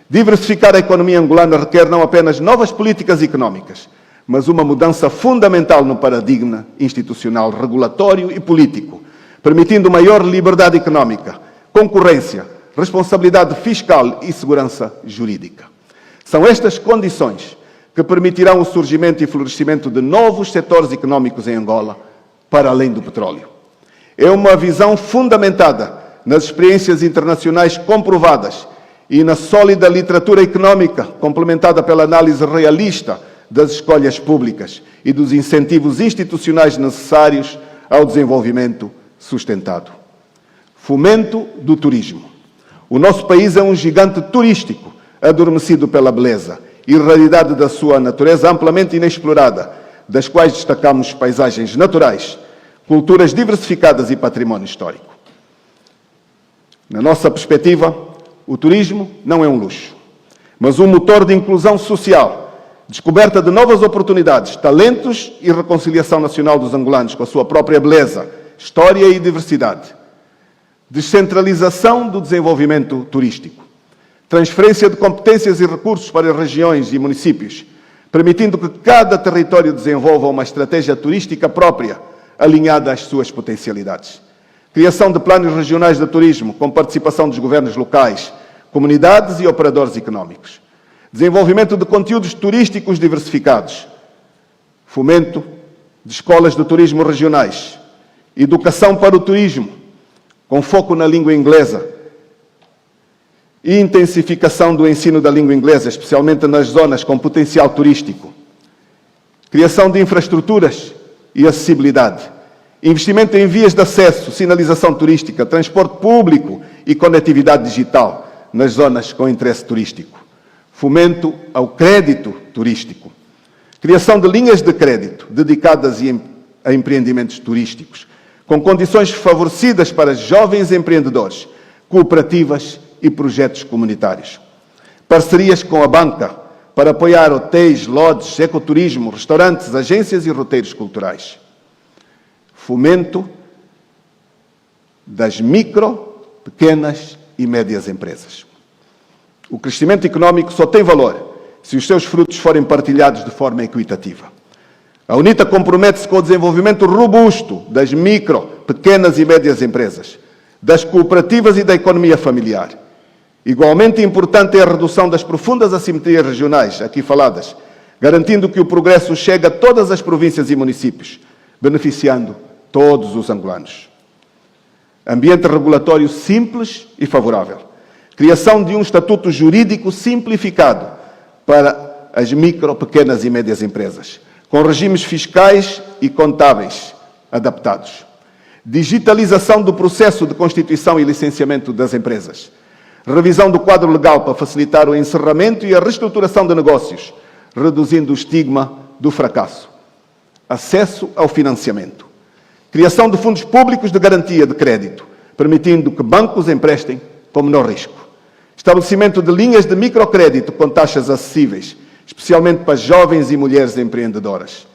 Diversificar a economia angolana requer não apenas novas políticas económicas, mas uma mudança fundamental no paradigma institucional, regulatório e político, permitindo maior liberdade económica, concorrência, responsabilidade fiscal e segurança jurídica. São estas condições que permitirão o surgimento e florescimento de novos setores económicos em Angola, para além do petróleo. É uma visão fundamentada nas experiências internacionais comprovadas e na sólida literatura económica, complementada pela análise realista das escolhas públicas e dos incentivos institucionais necessários ao desenvolvimento sustentado. Fomento do turismo. O nosso país é um gigante turístico, adormecido pela beleza e raridade da sua natureza amplamente inexplorada, das quais destacamos paisagens naturais, culturas diversificadas e património histórico. Na nossa perspectiva, o turismo não é um luxo, mas um motor de inclusão social, descoberta de novas oportunidades, talentos e reconciliação nacional dos angolanos com a sua própria beleza, história e diversidade. Descentralização do desenvolvimento turístico. Transferência de competências e recursos para as regiões e municípios, permitindo que cada território desenvolva uma estratégia turística própria, alinhada às suas potencialidades. Criação de planos regionais de turismo, com participação dos governos locais, comunidades e operadores económicos. Desenvolvimento de conteúdos turísticos diversificados. Fomento de escolas de turismo regionais. Educação para o turismo, com foco na língua inglesa. E intensificação do ensino da língua inglesa, especialmente nas zonas com potencial turístico. Criação de infraestruturas e acessibilidade. Investimento em vias de acesso, sinalização turística, transporte público e conectividade digital nas zonas com interesse turístico. Fomento ao crédito turístico. Criação de linhas de crédito dedicadas a empreendimentos turísticos, com condições favorecidas para jovens empreendedores, cooperativas e projetos comunitários. Parcerias com a banca para apoiar hotéis, lodges, ecoturismo, restaurantes, agências e roteiros culturais. Fomento das micro, pequenas e médias empresas. O crescimento económico só tem valor se os seus frutos forem partilhados de forma equitativa. A UNITA compromete-se com o desenvolvimento robusto das micro, pequenas e médias empresas, das cooperativas e da economia familiar. Igualmente importante é a redução das profundas assimetrias regionais, aqui faladas, garantindo que o progresso chegue a todas as províncias e municípios, beneficiando todos os angolanos. Ambiente regulatório simples e favorável. Criação de um estatuto jurídico simplificado para as micro, pequenas e médias empresas, com regimes fiscais e contábeis adaptados. Digitalização do processo de constituição e licenciamento das empresas. Revisão do quadro legal para facilitar o encerramento e a reestruturação de negócios, reduzindo o estigma do fracasso. Acesso ao financiamento. Criação de fundos públicos de garantia de crédito, permitindo que bancos emprestem com menor risco. Estabelecimento de linhas de microcrédito com taxas acessíveis, especialmente para jovens e mulheres empreendedoras.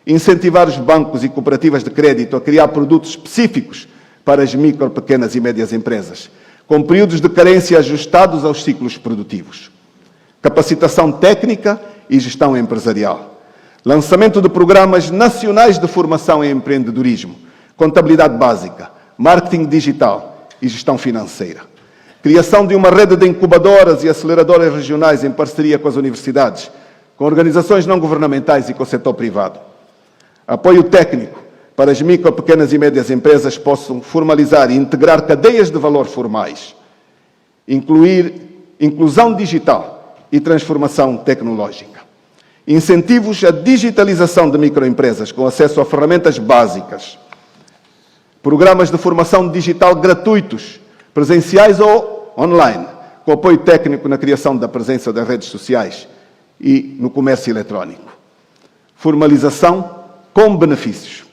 Incentivar os bancos e cooperativas de crédito a criar produtos específicos para as micro, pequenas e médias empresas, com períodos de carência ajustados aos ciclos produtivos. Capacitação técnica e gestão empresarial. Lançamento de programas nacionais de formação em empreendedorismo, contabilidade básica, marketing digital e gestão financeira. Criação de uma rede de incubadoras e aceleradoras regionais em parceria com as universidades, com organizações não governamentais e com o setor privado. Apoio técnico para as micro, pequenas e médias empresas possam formalizar e integrar cadeias de valor formais. Inclusão digital e transformação tecnológica. Incentivos à digitalização de microempresas com acesso a ferramentas básicas. Programas de formação digital gratuitos, presenciais ou online, com apoio técnico na criação da presença das redes sociais e no comércio eletrónico. Formalização com benefícios.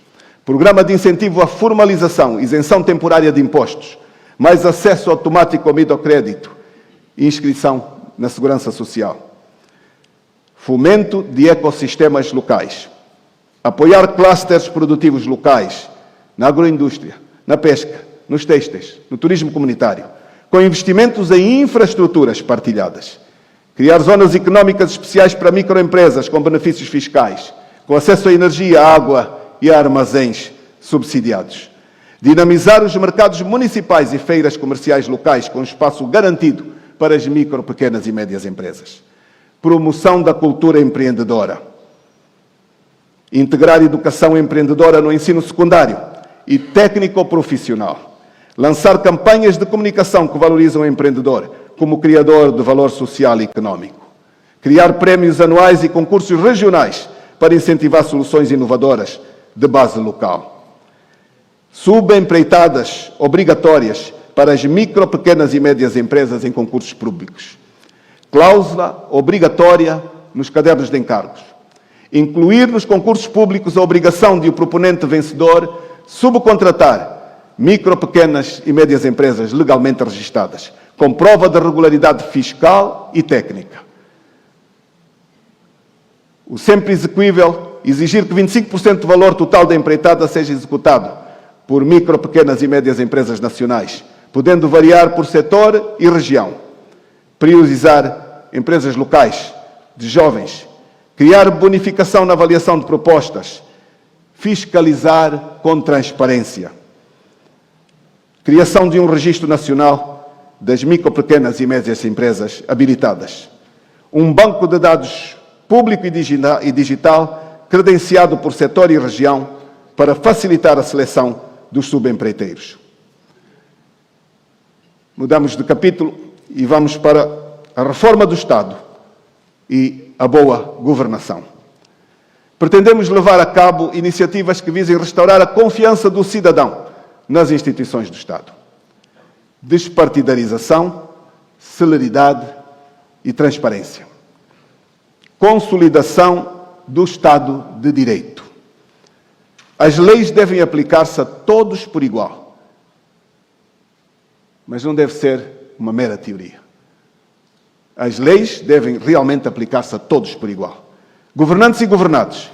Programa de incentivo à formalização, isenção temporária de impostos, mais acesso automático ao microcrédito e inscrição na Segurança Social. Fomento de ecossistemas locais. Apoiar clusters produtivos locais na agroindústria, na pesca, nos têxteis, no turismo comunitário, com investimentos em infraestruturas partilhadas. Criar zonas económicas especiais para microempresas com benefícios fiscais, com acesso à energia, água e a armazéns subsidiados. Dinamizar os mercados municipais e feiras comerciais locais com espaço garantido para as micro, pequenas e médias empresas. Promoção da cultura empreendedora. Integrar educação empreendedora no ensino secundário e técnico-profissional. Lançar campanhas de comunicação que valorizam o empreendedor como criador de valor social e económico. Criar prémios anuais e concursos regionais para incentivar soluções inovadoras de base local. Subempreitadas obrigatórias para as micro, pequenas e médias empresas em concursos públicos. Cláusula obrigatória nos cadernos de encargos. Incluir nos concursos públicos a obrigação de o proponente vencedor subcontratar micro, pequenas e médias empresas legalmente registadas, com prova de regularidade fiscal e técnica. O sempre execuível, exigir que 25% do valor total da empreitada seja executado por micro, pequenas e médias empresas nacionais, podendo variar por setor e região. Priorizar empresas locais, de jovens, criar bonificação na avaliação de propostas, fiscalizar com transparência. Criação de um registro nacional das micro, pequenas e médias empresas habilitadas. Um banco de dados público e digital credenciado por setor e região para facilitar a seleção dos subempreiteiros. Mudamos de capítulo e vamos para a reforma do Estado e a boa governação. Pretendemos levar a cabo iniciativas que visem restaurar a confiança do cidadão nas instituições do Estado. Despartidarização, celeridade e transparência. Consolidação do Estado de Direito. As leis devem aplicar-se a todos por igual, mas não deve ser uma mera teoria. As leis devem realmente aplicar-se a todos por igual. Governantes e governados,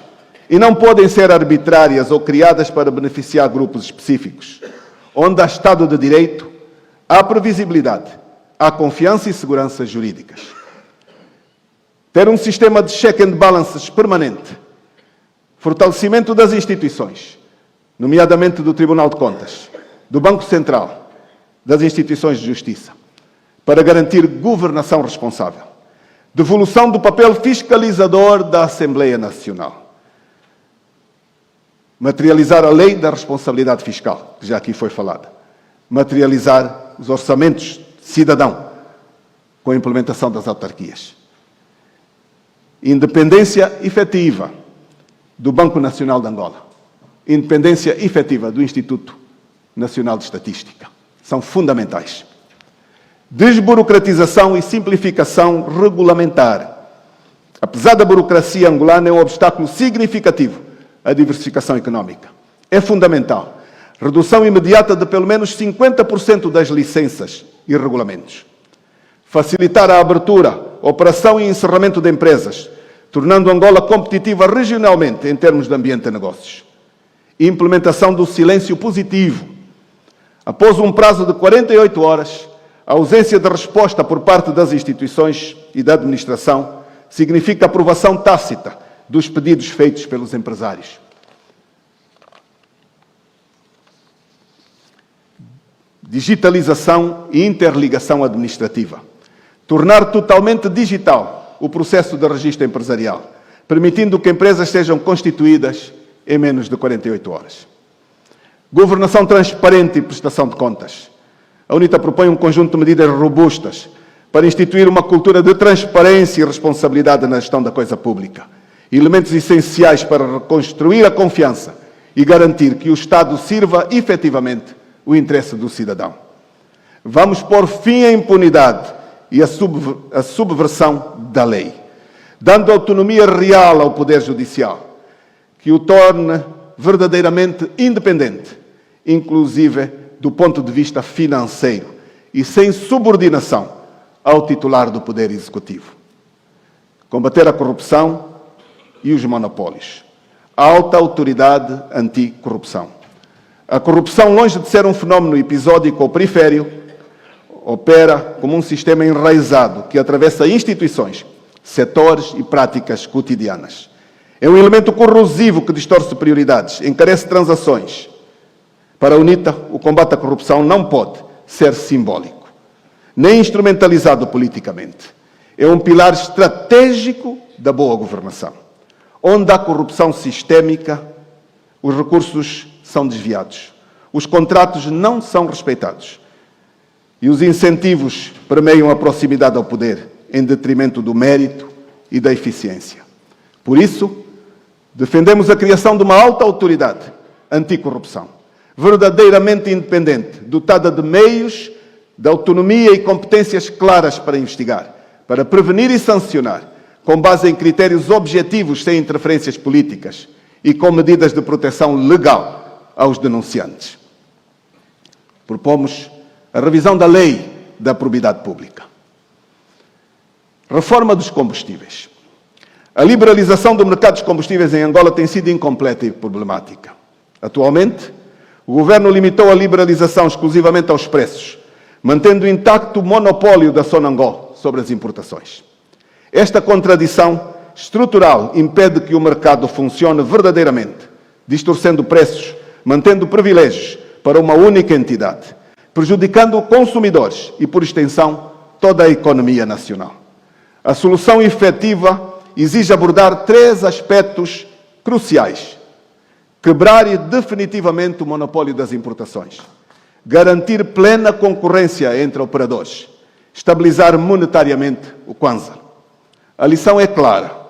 e não podem ser arbitrárias ou criadas para beneficiar grupos específicos. Onde há Estado de Direito, há previsibilidade, há confiança e segurança jurídicas. Ter um sistema de check and balances permanente, fortalecimento das instituições, nomeadamente do Tribunal de Contas, do Banco Central, das instituições de justiça, para garantir governação responsável. Devolução do papel fiscalizador da Assembleia Nacional. Materializar a lei da responsabilidade fiscal, que já aqui foi falada. Materializar os orçamentos cidadão, com a implementação das autarquias. Independência efetiva do Banco Nacional de Angola. Independência efetiva do Instituto Nacional de Estatística. São fundamentais. Desburocratização e simplificação regulamentar. Apesar da burocracia angolana, é um obstáculo significativo à diversificação económica. É fundamental. Redução imediata de pelo menos 50% das licenças e regulamentos. Facilitar a abertura, operação e encerramento de empresas, tornando Angola competitiva regionalmente em termos de ambiente de negócios. Implementação do silêncio positivo. Após um prazo de 48 horas, a ausência de resposta por parte das instituições e da administração significa aprovação tácita dos pedidos feitos pelos empresários. Digitalização e interligação administrativa. Tornar totalmente digital o processo de registro empresarial, permitindo que empresas sejam constituídas em menos de 48 horas. Governação transparente e prestação de contas. A UNITA propõe um conjunto de medidas robustas para instituir uma cultura de transparência e responsabilidade na gestão da coisa pública. Elementos essenciais para reconstruir a confiança e garantir que o Estado sirva efetivamente o interesse do cidadão. Vamos pôr fim à impunidade e à subversão da lei, dando autonomia real ao Poder Judicial, que o torne verdadeiramente independente, inclusive do ponto de vista financeiro, e sem subordinação ao titular do Poder Executivo. Combater a corrupção e os monopólios. A alta autoridade anticorrupção. A corrupção, longe de ser um fenómeno episódico ou periférico, opera como um sistema enraizado que atravessa instituições, setores e práticas cotidianas. É um elemento corrosivo que distorce prioridades, encarece transações. Para a UNITA, o combate à corrupção não pode ser simbólico, nem instrumentalizado politicamente. É um pilar estratégico da boa governação. Onde há corrupção sistémica, os recursos são desviados, os contratos não são respeitados e os incentivos permeiam a proximidade ao poder em detrimento do mérito e da eficiência. Por isso, defendemos a criação de uma alta autoridade anticorrupção, verdadeiramente independente, dotada de meios, de autonomia e competências claras para investigar, para prevenir e sancionar, com base em critérios objetivos sem interferências políticas e com medidas de proteção legal aos denunciantes. Propomos a revisão da lei da probidade pública. Reforma dos combustíveis. A liberalização do mercado dos combustíveis em Angola tem sido incompleta e problemática. Atualmente, o governo limitou a liberalização exclusivamente aos preços, mantendo intacto o monopólio da Sonangol sobre as importações. Esta contradição estrutural impede que o mercado funcione verdadeiramente, distorcendo preços, mantendo privilégios para uma única entidade, prejudicando consumidores e, por extensão, toda a economia nacional. A solução efetiva exige abordar 3 aspectos cruciais: quebrar definitivamente o monopólio das importações, garantir plena concorrência entre operadores, estabilizar monetariamente o Kwanza. A lição é clara.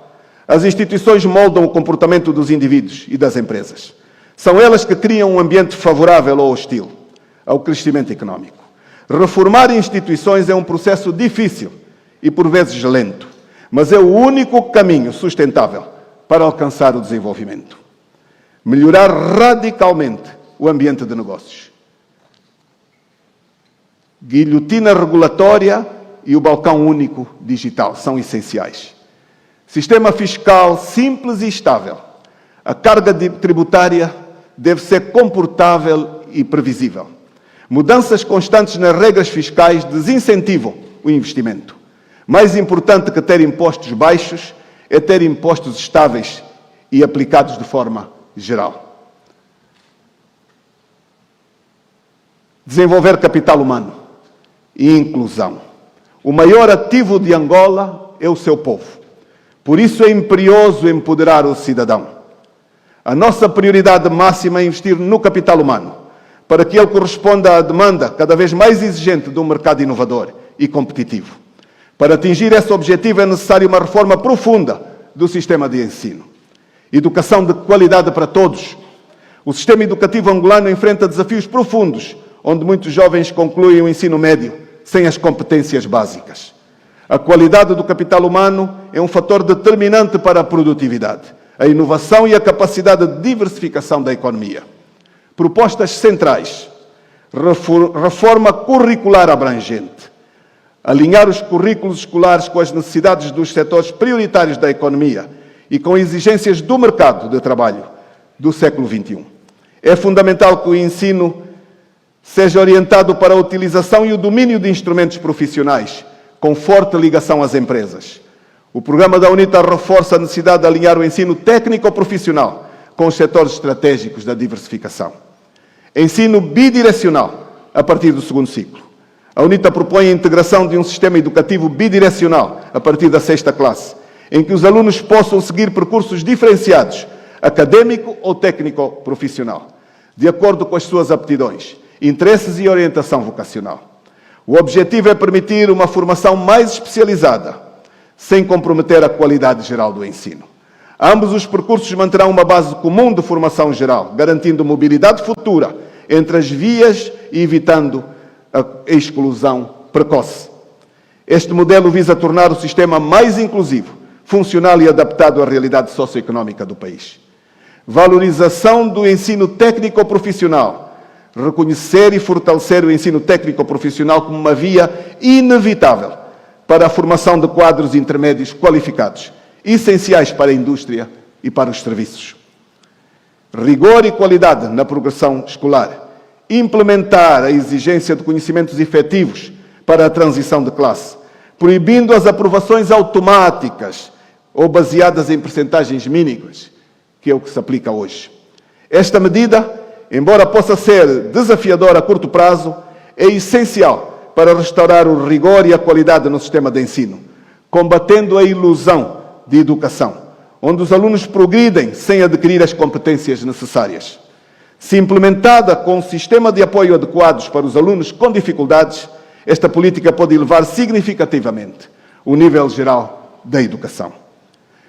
As instituições moldam o comportamento dos indivíduos e das empresas. São elas que criam um ambiente favorável ou hostil ao crescimento económico. Reformar instituições é um processo difícil e, por vezes, lento, mas é o único caminho sustentável para alcançar o desenvolvimento. Melhorar radicalmente o ambiente de negócios. Guilhotina regulatória e o balcão único digital são essenciais. Sistema fiscal simples e estável. A carga tributária deve ser comportável e previsível. Mudanças constantes nas regras fiscais desincentivam o investimento. Mais importante que ter impostos baixos é ter impostos estáveis e aplicados de forma geral. Desenvolver capital humano e inclusão. O maior ativo de Angola é o seu povo. Por isso é imperioso empoderar o cidadão. A nossa prioridade máxima é investir no capital humano, para que ele corresponda à demanda cada vez mais exigente de um mercado inovador e competitivo. Para atingir esse objetivo é necessária uma reforma profunda do sistema de ensino. Educação de qualidade para todos. O sistema educativo angolano enfrenta desafios profundos, onde muitos jovens concluem o ensino médio sem as competências básicas. A qualidade do capital humano é um fator determinante para a produtividade, a inovação e a capacidade de diversificação da economia. Propostas centrais. Reforma curricular abrangente. Alinhar os currículos escolares com as necessidades dos setores prioritários da economia e com exigências do mercado de trabalho do século XXI. É fundamental que o ensino seja orientado para a utilização e o domínio de instrumentos profissionais, com forte ligação às empresas. O programa da UNITA reforça a necessidade de alinhar o ensino técnico-profissional com os setores estratégicos da diversificação. Ensino bidirecional a partir do 2º ciclo. A UNITA propõe a integração de um sistema educativo bidirecional a partir da 6ª classe, em que os alunos possam seguir percursos diferenciados, acadêmico ou técnico-profissional, de acordo com as suas aptidões, interesses e orientação vocacional. O objetivo é permitir uma formação mais especializada, sem comprometer a qualidade geral do ensino. Ambos os percursos manterão uma base comum de formação geral, garantindo mobilidade futura entre as vias e evitando a exclusão precoce. Este modelo visa tornar o sistema mais inclusivo, funcional e adaptado à realidade socioeconómica do país. Valorização do ensino técnico-profissional. Reconhecer e fortalecer o ensino técnico-profissional como uma via inevitável para a formação de quadros intermédios qualificados, essenciais para a indústria e para os serviços. Rigor e qualidade na progressão escolar. Implementar a exigência de conhecimentos efetivos para a transição de classe, proibindo as aprovações automáticas ou baseadas em percentagens mínimas, que é o que se aplica hoje. Esta medida, embora possa ser desafiadora a curto prazo, é essencial para restaurar o rigor e a qualidade no sistema de ensino, combatendo a ilusão de educação, onde os alunos progridem sem adquirir as competências necessárias. Se implementada com um sistema de apoio adequados para os alunos com dificuldades, esta política pode elevar significativamente o nível geral da educação.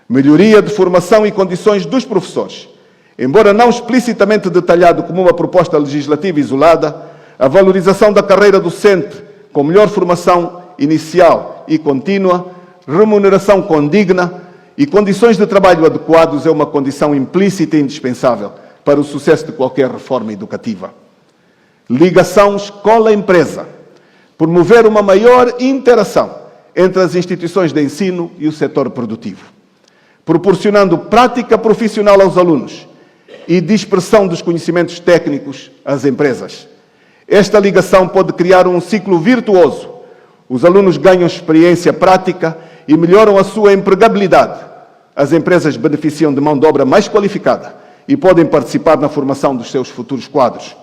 Melhoria de formação e condições dos professores. Embora não explicitamente detalhado como uma proposta legislativa isolada, a valorização da carreira docente, com melhor formação inicial e contínua, remuneração condigna e condições de trabalho adequados é uma condição implícita e indispensável para o sucesso de qualquer reforma educativa. Ligação escola-empresa. Promover uma maior interação entre as instituições de ensino e o setor produtivo, proporcionando prática profissional aos alunos e dispersão dos conhecimentos técnicos às empresas. Esta ligação pode criar um ciclo virtuoso. Os alunos ganham experiência prática e melhoram a sua empregabilidade. As empresas beneficiam de mão de obra mais qualificada e podem participar na formação dos seus futuros quadros.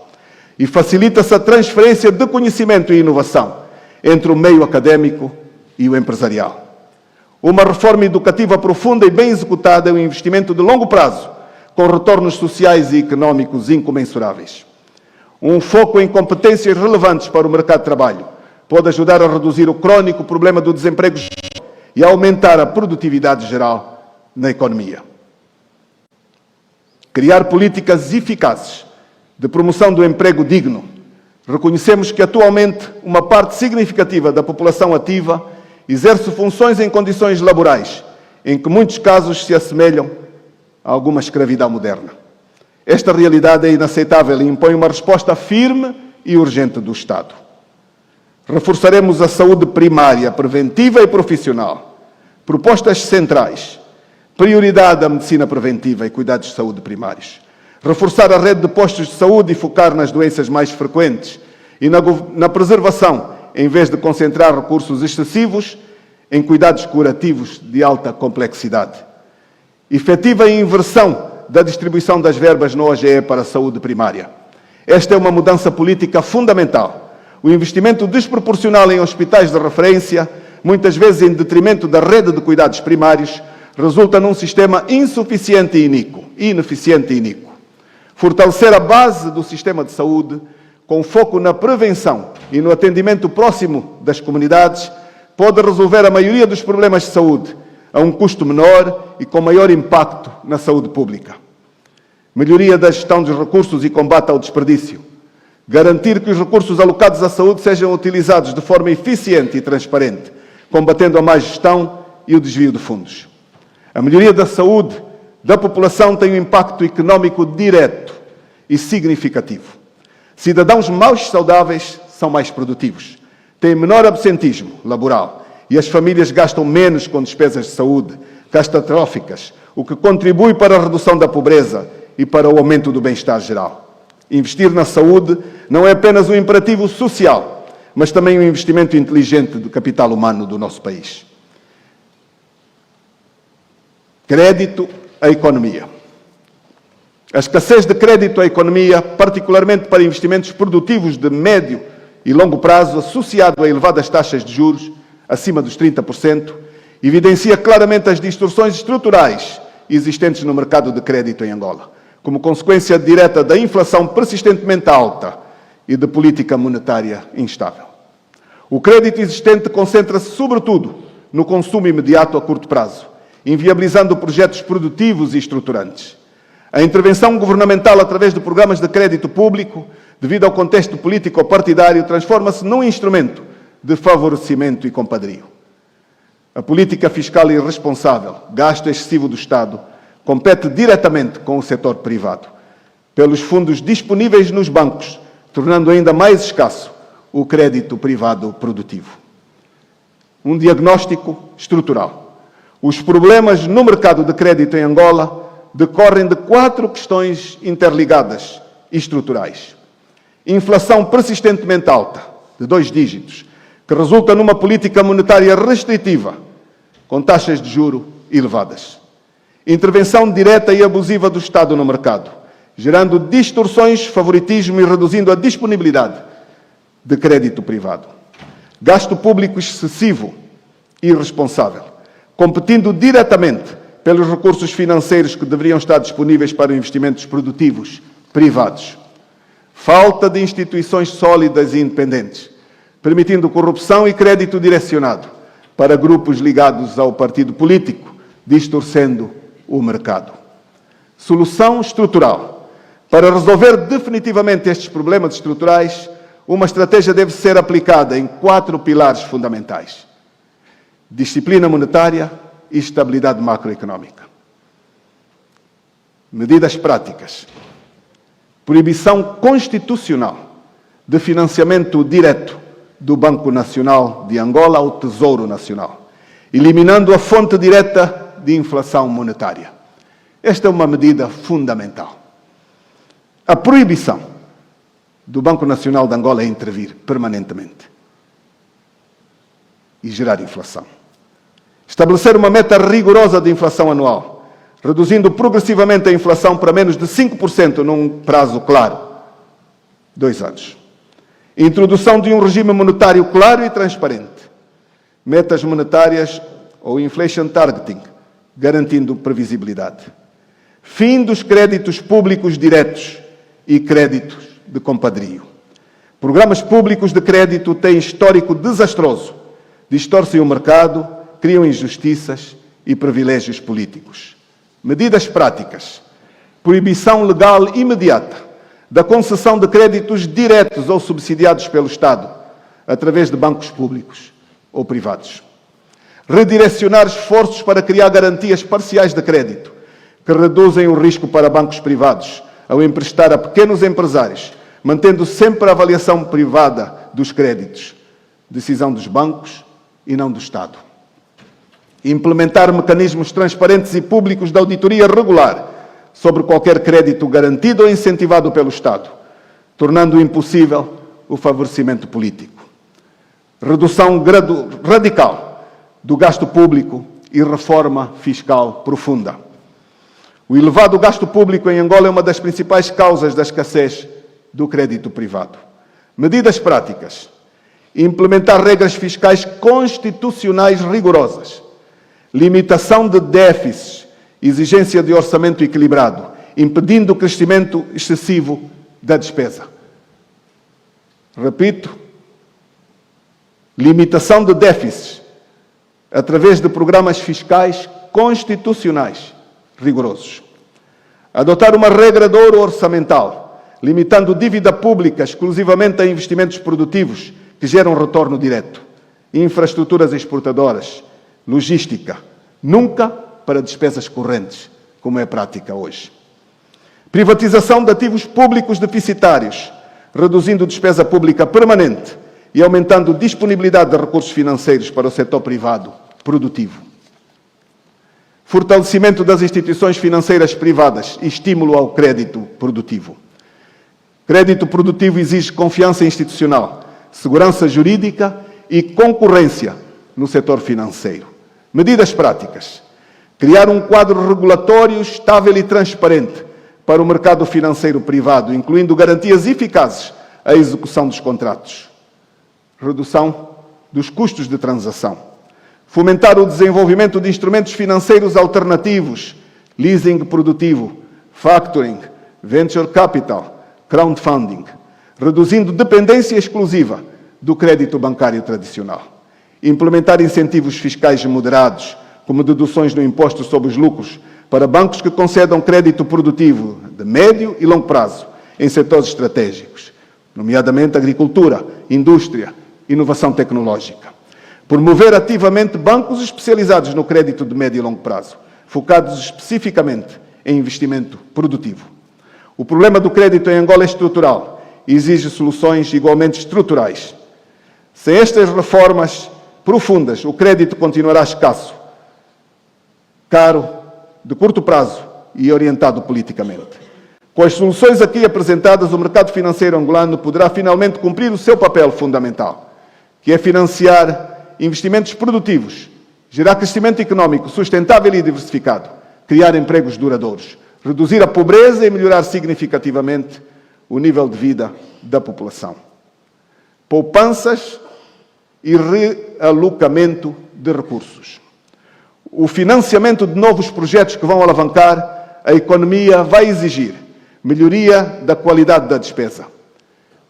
E facilita-se a transferência de conhecimento e inovação entre o meio académico e o empresarial. Uma reforma educativa profunda e bem executada é um investimento de longo prazo, com retornos sociais e económicos incomensuráveis. Um foco em competências relevantes para o mercado de trabalho pode ajudar a reduzir o crónico problema do desemprego e a aumentar a produtividade geral na economia. Criar políticas eficazes de promoção do emprego digno. Reconhecemos que atualmente uma parte significativa da população ativa exerce funções em condições laborais, em que muitos casos se assemelham a alguma escravidão moderna. Esta realidade é inaceitável e impõe uma resposta firme e urgente do Estado. Reforçaremos a saúde primária, preventiva e profissional. Propostas centrais. Prioridade à medicina preventiva e cuidados de saúde primários. Reforçar a rede de postos de saúde e focar nas doenças mais frequentes e na preservação, em vez de concentrar recursos excessivos em cuidados curativos de alta complexidade. Efetiva inversão da distribuição das verbas no OGE para a saúde primária. Esta é uma mudança política fundamental. O investimento desproporcional em hospitais de referência, muitas vezes em detrimento da rede de cuidados primários, resulta num sistema ineficiente e iníquo. Fortalecer a base do sistema de saúde, com foco na prevenção e no atendimento próximo das comunidades, pode resolver a maioria dos problemas de saúde a um custo menor e com maior impacto na saúde pública. Melhoria da gestão dos recursos e combate ao desperdício. Garantir que os recursos alocados à saúde sejam utilizados de forma eficiente e transparente, combatendo a má gestão e o desvio de fundos. A melhoria da saúde da população tem um impacto económico direto e significativo. Cidadãos mais saudáveis são mais produtivos, têm menor absentismo laboral e as famílias gastam menos com despesas de saúde catastróficas, o que contribui para a redução da pobreza e para o aumento do bem-estar geral. Investir na saúde não é apenas um imperativo social, mas também um investimento inteligente do capital humano do nosso país. Crédito à economia. A escassez de crédito à economia, particularmente para investimentos produtivos de médio e longo prazo, associado a elevadas taxas de juros, acima dos 30%, evidencia claramente as distorções estruturais existentes no mercado de crédito em Angola, como consequência direta da inflação persistentemente alta e de política monetária instável. O crédito existente concentra-se, sobretudo, no consumo imediato a curto prazo, inviabilizando projetos produtivos e estruturantes. A intervenção governamental através de programas de crédito público, devido ao contexto político-partidário, transforma-se num instrumento de favorecimento e compadrio. A política fiscal irresponsável, gasto excessivo do Estado, compete diretamente com o setor privado, pelos fundos disponíveis nos bancos, tornando ainda mais escasso o crédito privado produtivo. Um diagnóstico estrutural. Os problemas no mercado de crédito em Angola decorrem de 4 questões interligadas e estruturais. Inflação persistentemente alta, de 2 dígitos, que resulta numa política monetária restritiva, com taxas de juro elevadas. Intervenção direta e abusiva do Estado no mercado, gerando distorções, favoritismo e reduzindo a disponibilidade de crédito privado. Gasto público excessivo e irresponsável, competindo diretamente pelos recursos financeiros que deveriam estar disponíveis para investimentos produtivos privados. Falta de instituições sólidas e independentes, permitindo corrupção e crédito direcionado para grupos ligados ao partido político, distorcendo o mercado. Solução estrutural. Para resolver definitivamente estes problemas estruturais, uma estratégia deve ser aplicada em 4 pilares fundamentais: disciplina monetária e estabilidade macroeconómica. Medidas práticas. proibição constitucional de financiamento direto do Banco Nacional de Angola ao Tesouro Nacional, eliminando a fonte direta de inflação monetária. Esta é uma medida fundamental. A proibição do Banco Nacional de Angola é intervir permanentemente e gerar inflação. Estabelecer uma meta rigorosa de inflação anual, reduzindo progressivamente a inflação para menos de 5% num prazo claro, 2 anos. Introdução de um regime monetário claro e transparente. Metas monetárias ou inflation targeting, garantindo previsibilidade. Fim dos créditos públicos diretos e créditos de compadrio. Programas públicos de crédito têm histórico desastroso, distorcem o mercado, criam injustiças e privilégios políticos. Medidas práticas. Proibição legal imediata da concessão de créditos diretos ou subsidiados pelo Estado, através de bancos públicos ou privados. Redirecionar esforços para criar garantias parciais de crédito, que reduzem o risco para bancos privados, ao emprestar a pequenos empresários, mantendo sempre a avaliação privada dos créditos. Decisão dos bancos e não do Estado. Implementar mecanismos transparentes e públicos de auditoria regular sobre qualquer crédito garantido ou incentivado pelo Estado, tornando impossível o favorecimento político. Redução radical do gasto público e reforma fiscal profunda. O elevado gasto público em Angola é uma das principais causas da escassez do crédito privado. Medidas práticas. Implementar regras fiscais constitucionais rigorosas. Limitação de déficits, exigência de orçamento equilibrado, impedindo o crescimento excessivo da despesa. Repito, limitação de déficits através de programas fiscais constitucionais rigorosos. Adotar uma regra de ouro orçamental, limitando dívida pública exclusivamente a investimentos produtivos que geram retorno direto, infraestruturas exportadoras, logística, nunca para despesas correntes, como é prática hoje. Privatização de ativos públicos deficitários, reduzindo despesa pública permanente e aumentando disponibilidade de recursos financeiros para o setor privado produtivo. Fortalecimento das instituições financeiras privadas e estímulo ao crédito produtivo. Crédito produtivo exige confiança institucional, segurança jurídica e concorrência no setor financeiro. Medidas práticas. Criar um quadro regulatório estável e transparente para o mercado financeiro privado, incluindo garantias eficazes à execução dos contratos. Redução dos custos de transação. Fomentar o desenvolvimento de instrumentos financeiros alternativos, leasing produtivo, factoring, venture capital, crowdfunding, reduzindo dependência exclusiva do crédito bancário tradicional. Implementar incentivos fiscais moderados, como deduções no imposto sobre os lucros, para bancos que concedam crédito produtivo de médio e longo prazo em setores estratégicos, nomeadamente agricultura, indústria, inovação tecnológica. Promover ativamente bancos especializados no crédito de médio e longo prazo, focados especificamente em investimento produtivo. O problema do crédito em Angola é estrutural e exige soluções igualmente estruturais. Sem estas reformas profundas, o crédito continuará escasso, caro, de curto prazo e orientado politicamente. Com as soluções aqui apresentadas, o mercado financeiro angolano poderá finalmente cumprir o seu papel fundamental, que é financiar investimentos produtivos, gerar crescimento económico sustentável e diversificado, criar empregos duradouros, reduzir a pobreza e melhorar significativamente o nível de vida da população. Poupanças e realocamento de recursos. O financiamento de novos projetos que vão alavancar a economia vai exigir melhoria da qualidade da despesa.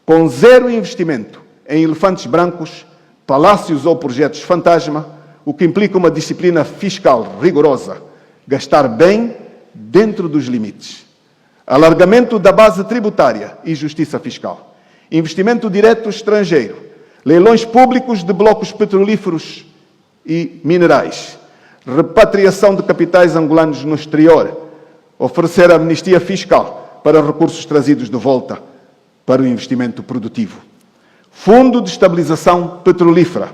Com zero investimento em elefantes brancos, palácios ou projetos fantasma, o que implica uma disciplina fiscal rigorosa, gastar bem dentro dos limites. Alargamento da base tributária e justiça fiscal. Investimento direto estrangeiro. Leilões públicos de blocos petrolíferos e minerais. Repatriação de capitais angolanos no exterior. Oferecer amnistia fiscal para recursos trazidos de volta para o investimento produtivo. Fundo de Estabilização Petrolífera.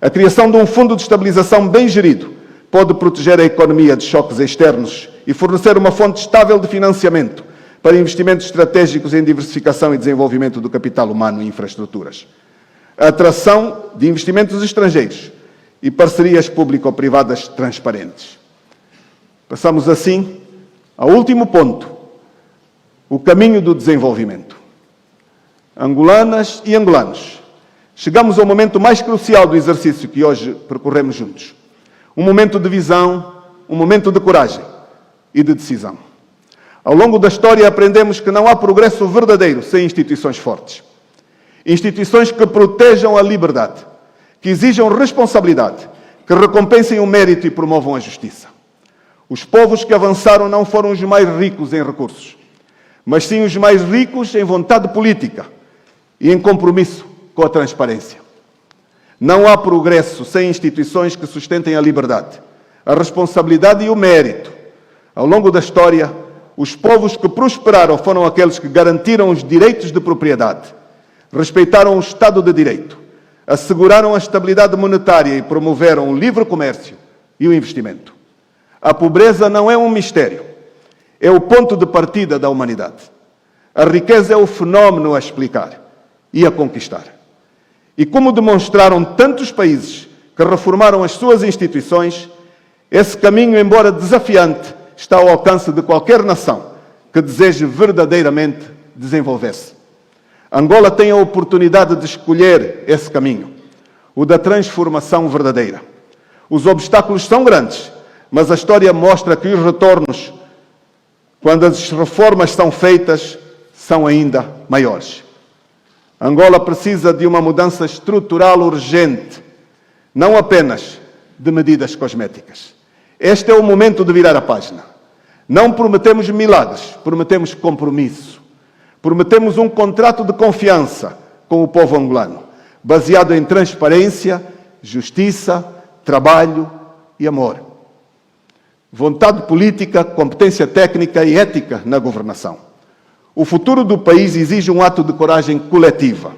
A criação de um fundo de estabilização bem gerido pode proteger a economia de choques externos e fornecer uma fonte estável de financiamento para investimentos estratégicos em diversificação e desenvolvimento do capital humano e infraestruturas. A atração de investimentos estrangeiros e parcerias público-privadas transparentes. Passamos assim ao último ponto, o caminho do desenvolvimento. Angolanas e angolanos, chegamos ao momento mais crucial do exercício que hoje percorremos juntos. Um momento de visão, um momento de coragem e de decisão. Ao longo da história aprendemos que não há progresso verdadeiro sem instituições fortes. Instituições que protejam a liberdade, que exijam responsabilidade, que recompensem o mérito e promovam a justiça. Os povos que avançaram não foram os mais ricos em recursos, mas sim os mais ricos em vontade política e em compromisso com a transparência. Não há progresso sem instituições que sustentem a liberdade, a responsabilidade e o mérito. Ao longo da história, os povos que prosperaram foram aqueles que garantiram os direitos de propriedade, respeitaram o Estado de Direito, asseguraram a estabilidade monetária e promoveram o livre comércio e o investimento. A pobreza não é um mistério, é o ponto de partida da humanidade. A riqueza é o fenómeno a explicar e a conquistar. E como demonstraram tantos países que reformaram as suas instituições, esse caminho, embora desafiante, está ao alcance de qualquer nação que deseje verdadeiramente desenvolver-se. Angola tem a oportunidade de escolher esse caminho, o da transformação verdadeira. Os obstáculos são grandes, mas a história mostra que os retornos, quando as reformas são feitas, são ainda maiores. Angola precisa de uma mudança estrutural urgente, não apenas de medidas cosméticas. Este é o momento de virar a página. Não prometemos milagres, prometemos compromisso. Prometemos um contrato de confiança com o povo angolano, baseado em transparência, justiça, trabalho e amor. Vontade política, competência técnica e ética na governação. O futuro do país exige um ato de coragem coletiva.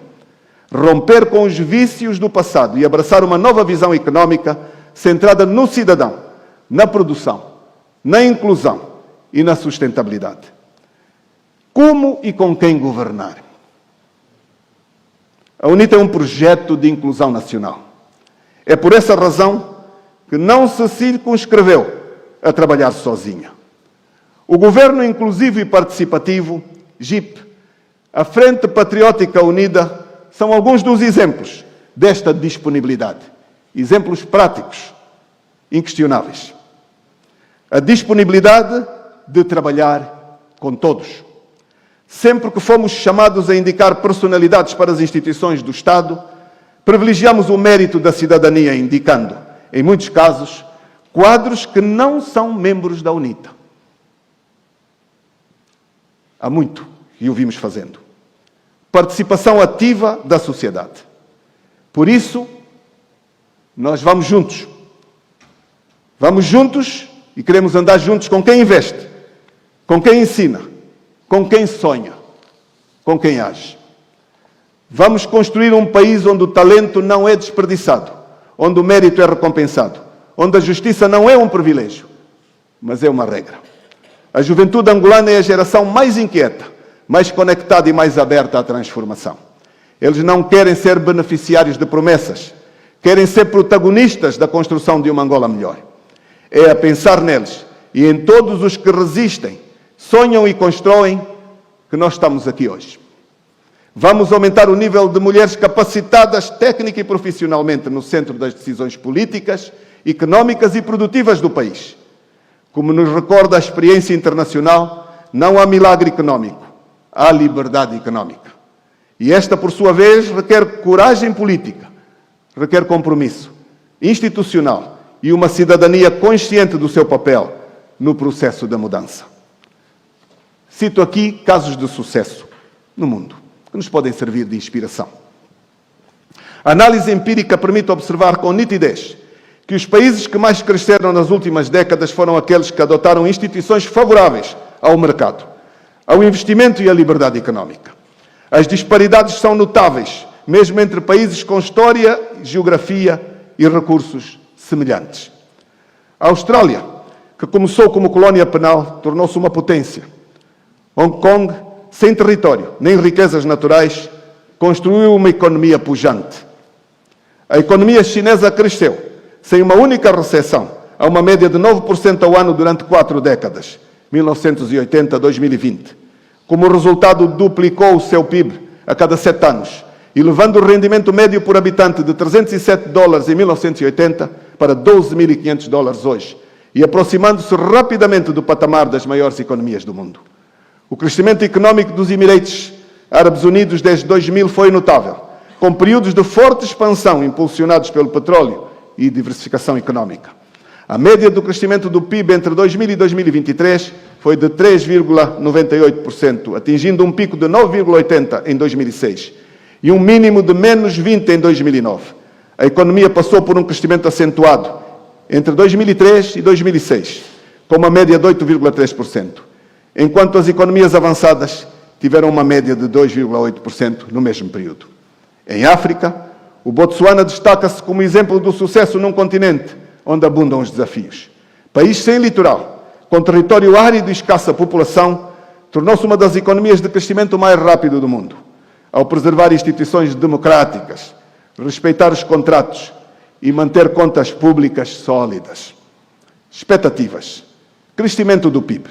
Romper com os vícios do passado e abraçar uma nova visão económica centrada no cidadão, na produção, na inclusão e na sustentabilidade. Como e com quem governar? A UNITA é um projeto de inclusão nacional. É por essa razão que não se circunscreveu a trabalhar sozinha. O Governo Inclusivo e Participativo, GIP, a Frente Patriótica Unida, são alguns dos exemplos desta disponibilidade. Exemplos práticos, inquestionáveis. A disponibilidade de trabalhar com todos. Sempre que fomos chamados a indicar personalidades para as instituições do Estado, privilegiamos o mérito da cidadania, indicando, em muitos casos, quadros que não são membros da UNITA. Há muito que o vimos fazendo. Participação ativa da sociedade. Por isso, nós vamos juntos. Vamos juntos e queremos andar juntos com quem investe, com quem ensina, com quem sonha, com quem age. Vamos construir um país onde o talento não é desperdiçado, onde o mérito é recompensado, onde a justiça não é um privilégio, mas é uma regra. A juventude angolana é a geração mais inquieta, mais conectada e mais aberta à transformação. Eles não querem ser beneficiários de promessas, querem ser protagonistas da construção de uma Angola melhor. É a pensar neles e em todos os que resistem, sonham e constroem que nós estamos aqui hoje. Vamos aumentar o nível de mulheres capacitadas técnica e profissionalmente no centro das decisões políticas, económicas e produtivas do país. Como nos recorda a experiência internacional, não há milagre económico, há liberdade económica. E esta, por sua vez, requer coragem política, requer compromisso institucional e uma cidadania consciente do seu papel no processo da mudança. Cito aqui casos de sucesso no mundo, que nos podem servir de inspiração. A análise empírica permite observar com nitidez que os países que mais cresceram nas últimas décadas foram aqueles que adotaram instituições favoráveis ao mercado, ao investimento e à liberdade económica. As disparidades são notáveis, mesmo entre países com história, geografia e recursos semelhantes. A Austrália, que começou como colónia penal, tornou-se uma potência. Hong Kong, sem território nem riquezas naturais, construiu uma economia pujante. A economia chinesa cresceu, sem uma única recessão, a uma média de 9% ao ano durante 4 décadas, 1980 a 2020. Como resultado, duplicou o seu PIB a cada 7 anos, elevando o rendimento médio por habitante de $307 em 1980 para $12.500 hoje, e aproximando-se rapidamente do patamar das maiores economias do mundo. O crescimento económico dos Emirados Árabes Unidos desde 2000 foi notável, com períodos de forte expansão impulsionados pelo petróleo e diversificação económica. A média do crescimento do PIB entre 2000 e 2023 foi de 3,98%, atingindo um pico de 9,80% em 2006 e um mínimo de menos 20% em 2009. A economia passou por um crescimento acentuado entre 2003 e 2006, com uma média de 8,3%, enquanto as economias avançadas tiveram uma média de 2,8% no mesmo período. Em África, o Botsuana destaca-se como exemplo do sucesso num continente onde abundam os desafios. País sem litoral, com território árido e escassa população, tornou-se uma das economias de crescimento mais rápido do mundo, ao preservar instituições democráticas, respeitar os contratos e manter contas públicas sólidas. Expectativas. Crescimento do PIB.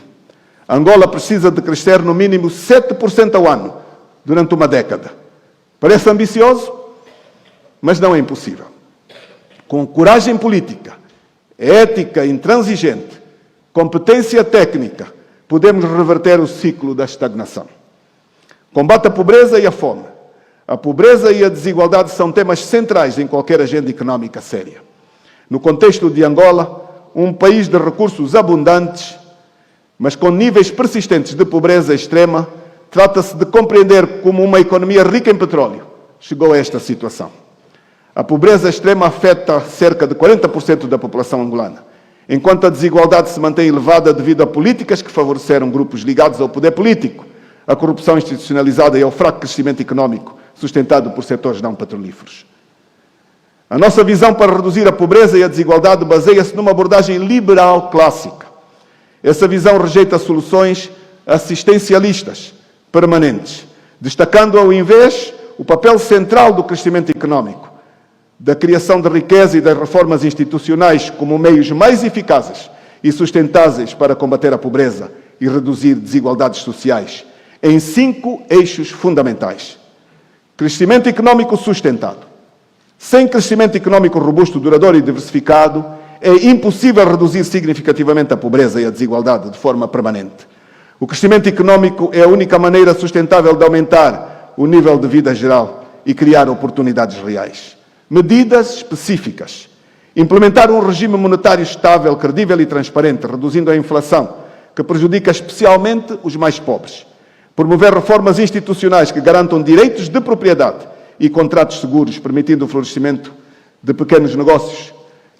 Angola precisa de crescer no mínimo 7% ao ano durante uma década. Parece ambicioso, mas não é impossível. Com coragem política, ética intransigente, competência técnica, podemos reverter o ciclo da estagnação. Combate a pobreza e a fome. A pobreza e a desigualdade são temas centrais em qualquer agenda económica séria. No contexto de Angola, um país de recursos abundantes, mas com níveis persistentes de pobreza extrema, trata-se de compreender como uma economia rica em petróleo chegou a esta situação. A pobreza extrema afeta cerca de 40% da população angolana, enquanto a desigualdade se mantém elevada devido a políticas que favoreceram grupos ligados ao poder político, a corrupção institucionalizada e ao fraco crescimento económico sustentado por setores não petrolíferos. A nossa visão para reduzir a pobreza e a desigualdade baseia-se numa abordagem liberal clássica. Essa visão rejeita soluções assistencialistas permanentes, destacando ao invés o papel central do crescimento económico, da criação de riqueza e das reformas institucionais como meios mais eficazes e sustentáveis para combater a pobreza e reduzir desigualdades sociais, em 5 eixos fundamentais. Crescimento económico sustentado. Sem crescimento económico robusto, duradouro e diversificado, é impossível reduzir significativamente a pobreza e a desigualdade de forma permanente. O crescimento económico é a única maneira sustentável de aumentar o nível de vida geral e criar oportunidades reais. Medidas específicas. Implementar um regime monetário estável, credível e transparente, reduzindo a inflação, que prejudica especialmente os mais pobres. Promover reformas institucionais que garantam direitos de propriedade e contratos seguros, permitindo o florescimento de pequenos negócios.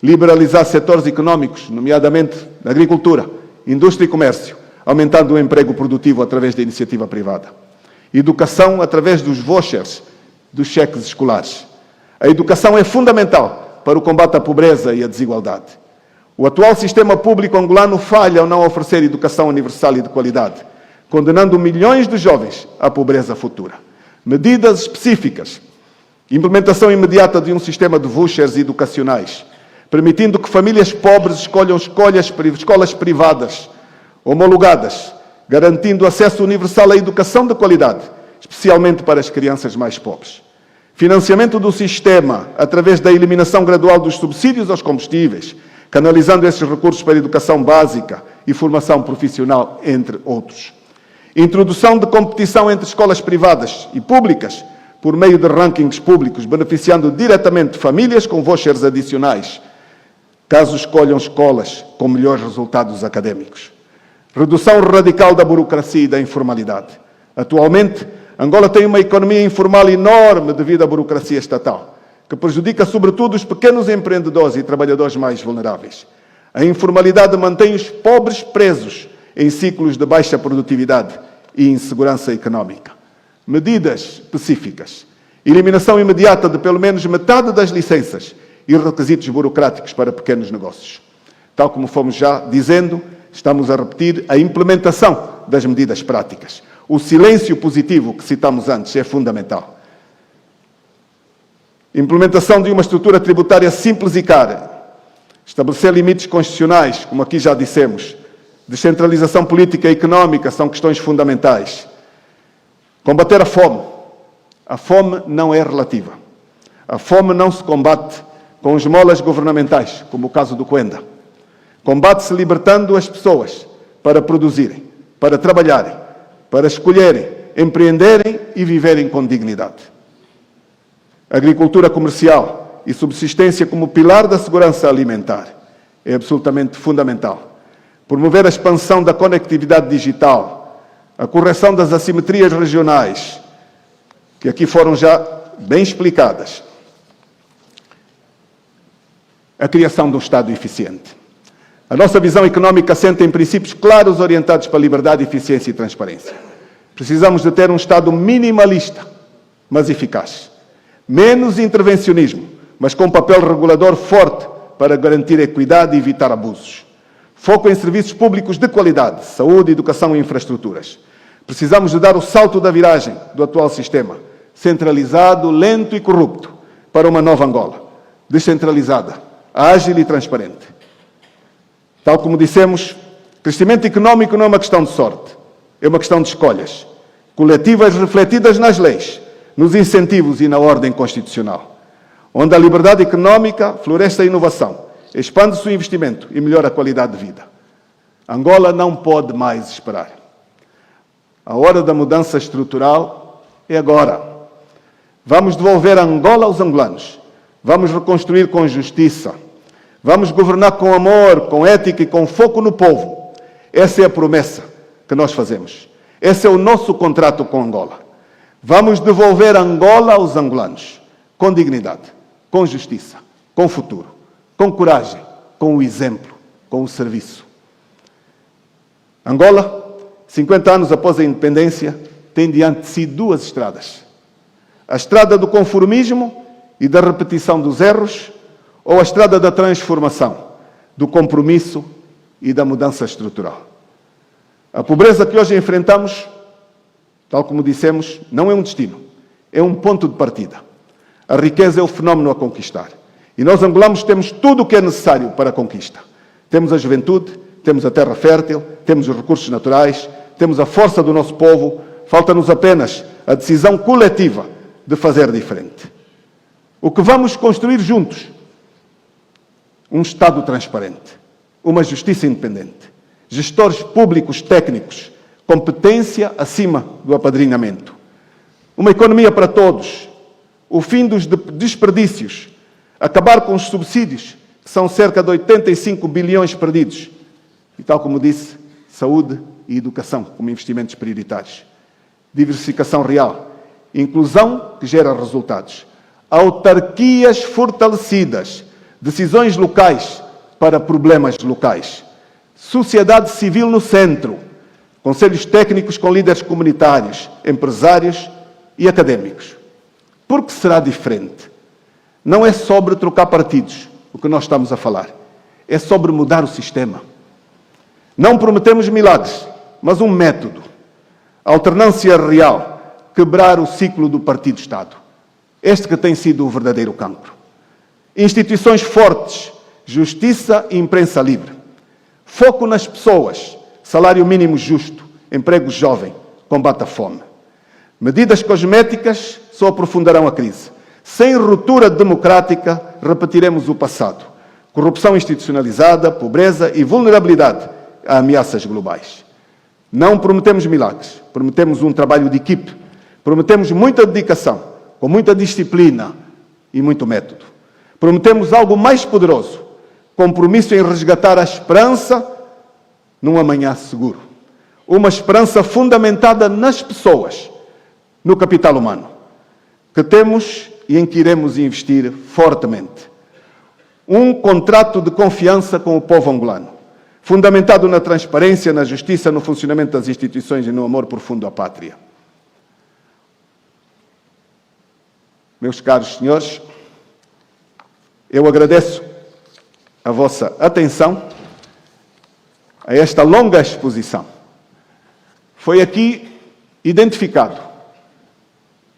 Liberalizar setores económicos, nomeadamente a agricultura, indústria e comércio, aumentando o emprego produtivo através da iniciativa privada. Educação através dos vouchers, dos cheques escolares. A educação é fundamental para o combate à pobreza e à desigualdade. O atual sistema público angolano falha ao não oferecer educação universal e de qualidade, condenando milhões de jovens à pobreza futura. Medidas específicas. Implementação imediata de um sistema de vouchers educacionais, permitindo que famílias pobres escolham escolas privadas homologadas, garantindo acesso universal à educação de qualidade, especialmente para as crianças mais pobres. Financiamento do sistema através da eliminação gradual dos subsídios aos combustíveis, canalizando esses recursos para a educação básica e formação profissional, entre outros. Introdução de competição entre escolas privadas e públicas por meio de rankings públicos, beneficiando diretamente famílias com vouchers adicionais, caso escolham escolas com melhores resultados académicos. Redução radical da burocracia e da informalidade. Atualmente, Angola tem uma economia informal enorme devido à burocracia estatal, que prejudica sobretudo os pequenos empreendedores e trabalhadores mais vulneráveis. A informalidade mantém os pobres presos em ciclos de baixa produtividade e insegurança económica. Medidas específicas. Eliminação imediata de pelo menos metade das licenças e requisitos burocráticos para pequenos negócios. Tal como fomos já dizendo, estamos a repetir a implementação das medidas práticas. O silêncio positivo que citamos antes é fundamental. Implementação de uma estrutura tributária simples e cara. Estabelecer limites constitucionais, como aqui já dissemos. Descentralização política e económica são questões fundamentais. Combater a fome. A fome não é relativa. A fome não se combate com esmolas governamentais, como o caso do Coenda. Combate-se libertando as pessoas para produzirem, para trabalharem, para escolherem, empreenderem e viverem com dignidade. Agricultura comercial e subsistência como pilar da segurança alimentar é absolutamente fundamental. Promover a expansão da conectividade digital, a correção das assimetrias regionais, que aqui foram já bem explicadas. A criação de um Estado eficiente. A nossa visão económica assenta em princípios claros orientados para a liberdade, eficiência e transparência. Precisamos de ter um Estado minimalista, mas eficaz. Menos intervencionismo, mas com um papel regulador forte para garantir equidade e evitar abusos. Foco em serviços públicos de qualidade, saúde, educação e infraestruturas. Precisamos de dar o salto da viragem do atual sistema, centralizado, lento e corrupto, para uma nova Angola, descentralizada, ágil e transparente. Tal como dissemos, crescimento económico não é uma questão de sorte, é uma questão de escolhas, coletivas refletidas nas leis, nos incentivos e na ordem constitucional, onde a liberdade económica floresce a inovação, expande-se o investimento e melhora a qualidade de vida. Angola não pode mais esperar. A hora da mudança estrutural é agora. Vamos devolver a Angola aos angolanos. Vamos reconstruir com justiça. Vamos governar com amor, com ética e com foco no povo. Essa é a promessa que nós fazemos. Esse é o nosso contrato com Angola. Vamos devolver Angola aos angolanos, com dignidade, com justiça, com futuro, com coragem, com o exemplo, com o serviço. Angola, 50 anos após a independência, tem diante de si duas estradas. A estrada do conformismo e da repetição dos erros, ou a estrada da transformação, do compromisso e da mudança estrutural. A pobreza que hoje enfrentamos, tal como dissemos, não é um destino, é um ponto de partida. A riqueza é o fenómeno a conquistar. E nós, angolanos, temos tudo o que é necessário para a conquista. Temos a juventude, temos a terra fértil, temos os recursos naturais, temos a força do nosso povo, falta-nos apenas a decisão coletiva de fazer diferente. O que vamos construir juntos? Um Estado transparente, uma justiça independente, gestores públicos técnicos, competência acima do apadrinhamento, uma economia para todos, o fim dos desperdícios, acabar com os subsídios, que são cerca de 85 bilhões perdidos, e tal como disse, saúde e educação como investimentos prioritários, diversificação real, inclusão que gera resultados, autarquias fortalecidas, decisões locais para problemas locais, sociedade civil no centro, conselhos técnicos com líderes comunitários, empresários e académicos. Por que será diferente? Não é sobre trocar partidos, o que nós estamos a falar. É sobre mudar o sistema. Não prometemos milagres, mas um método. Alternância real, quebrar o ciclo do partido-Estado. Este que tem sido o verdadeiro cancro. Instituições fortes, justiça e imprensa livre. Foco nas pessoas, salário mínimo justo, emprego jovem, combate à fome. Medidas cosméticas só aprofundarão a crise. Sem ruptura democrática, repetiremos o passado. Corrupção institucionalizada, pobreza e vulnerabilidade a ameaças globais. Não prometemos milagres, prometemos um trabalho de equipe, prometemos muita dedicação, com muita disciplina e muito método. Prometemos algo mais poderoso, compromisso em resgatar a esperança num amanhã seguro. Uma esperança fundamentada nas pessoas, no capital humano, que temos e em que iremos investir fortemente. Um contrato de confiança com o povo angolano, fundamentado na transparência, na justiça, no funcionamento das instituições e no amor profundo à pátria. Meus caros senhores, eu agradeço a vossa atenção a esta longa exposição. Foi aqui identificado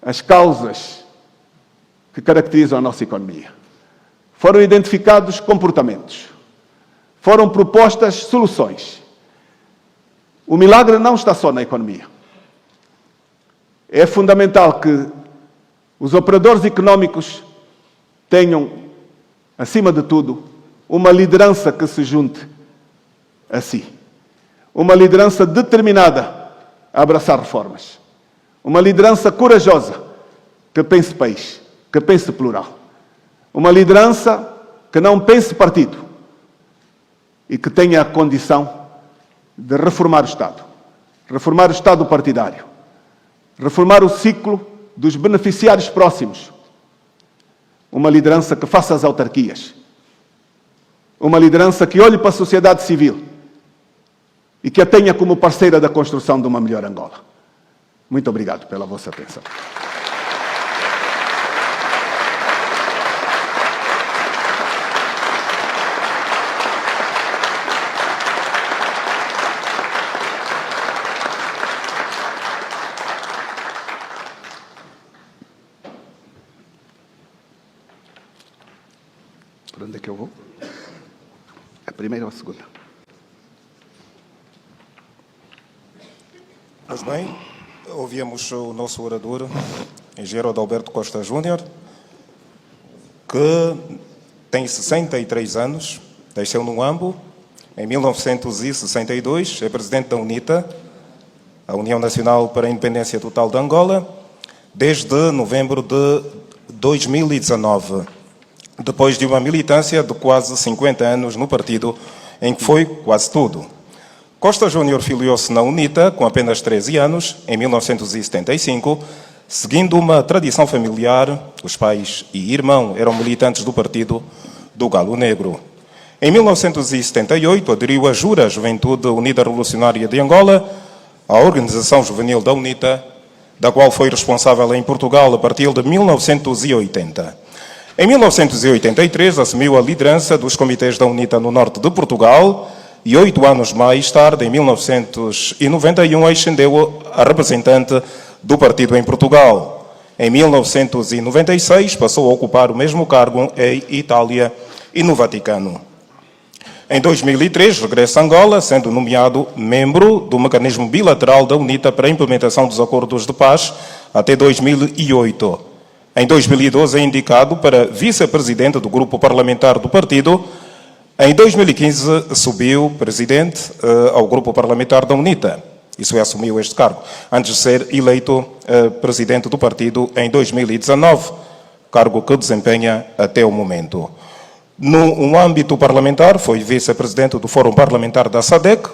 as causas que caracterizam a nossa economia. Foram identificados comportamentos. Foram propostas soluções. O milagre não está só na economia. É fundamental que os operadores económicos tenham, acima de tudo, uma liderança que se junte a si. Uma liderança determinada a abraçar reformas. Uma liderança corajosa que pense país, que pense plural. Uma liderança que não pense partido e que tenha a condição de reformar o Estado. Reformar o Estado partidário. Reformar o ciclo dos beneficiários próximos. Uma liderança que faça as autarquias. Uma liderança que olhe para a sociedade civil e que a tenha como parceira da construção de uma melhor Angola. Muito obrigado pela vossa atenção. Por onde é que eu vou? A primeira ou a segunda? Pois bem, ouvimos o nosso orador, engenheiro Adalberto Costa Júnior, que tem 63 anos, nasceu no Ambo, em 1962, é presidente da UNITA, a União Nacional para a Independência Total de Angola, desde novembro de 2019. Depois de uma militância de quase 50 anos no partido, em que foi quase tudo. Costa Júnior filiou-se na UNITA com apenas 13 anos, em 1975, seguindo uma tradição familiar. Os pais e irmão eram militantes do partido do Galo Negro. Em 1978, aderiu à JURA, Juventude Unida Revolucionária de Angola, a organização juvenil da UNITA, da qual foi responsável em Portugal a partir de 1980. Em 1983, assumiu a liderança dos comitês da UNITA no norte de Portugal e 8 anos mais tarde, em 1991, ascendeu a representante do partido em Portugal. Em 1996, passou a ocupar o mesmo cargo em Itália e no Vaticano. Em 2003, regressa a Angola, sendo nomeado membro do mecanismo bilateral da UNITA para a implementação dos acordos de paz até 2008. Em 2012 é indicado para vice-presidente do grupo parlamentar do partido. Em 2015 subiu presidente ao grupo parlamentar da UNITA. Isso é, assumiu este cargo, antes de ser eleito presidente do partido em 2019, cargo que desempenha até o momento. No âmbito parlamentar, foi vice-presidente do Fórum Parlamentar da SADC,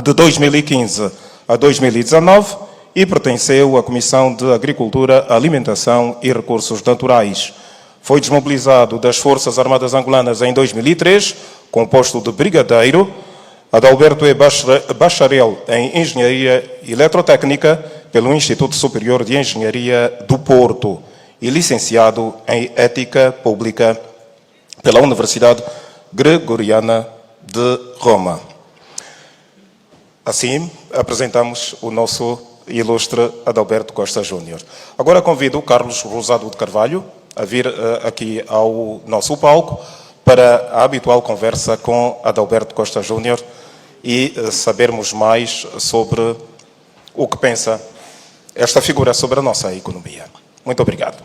de 2015 a 2019, e pertenceu à Comissão de Agricultura, Alimentação e Recursos Naturais. Foi desmobilizado das Forças Armadas Angolanas em 2003, com o posto de brigadeiro. Adalberto é bacharel em Engenharia Eletrotécnica pelo Instituto Superior de Engenharia do Porto e licenciado em Ética Pública pela Universidade Gregoriana de Roma. Assim, apresentamos o nosso ilustre Adalberto Costa Júnior. Agora convido o Carlos Rosado de Carvalho a vir aqui ao nosso palco para a habitual conversa com Adalberto Costa Júnior e sabermos mais sobre o que pensa esta figura sobre a nossa economia. Muito obrigado.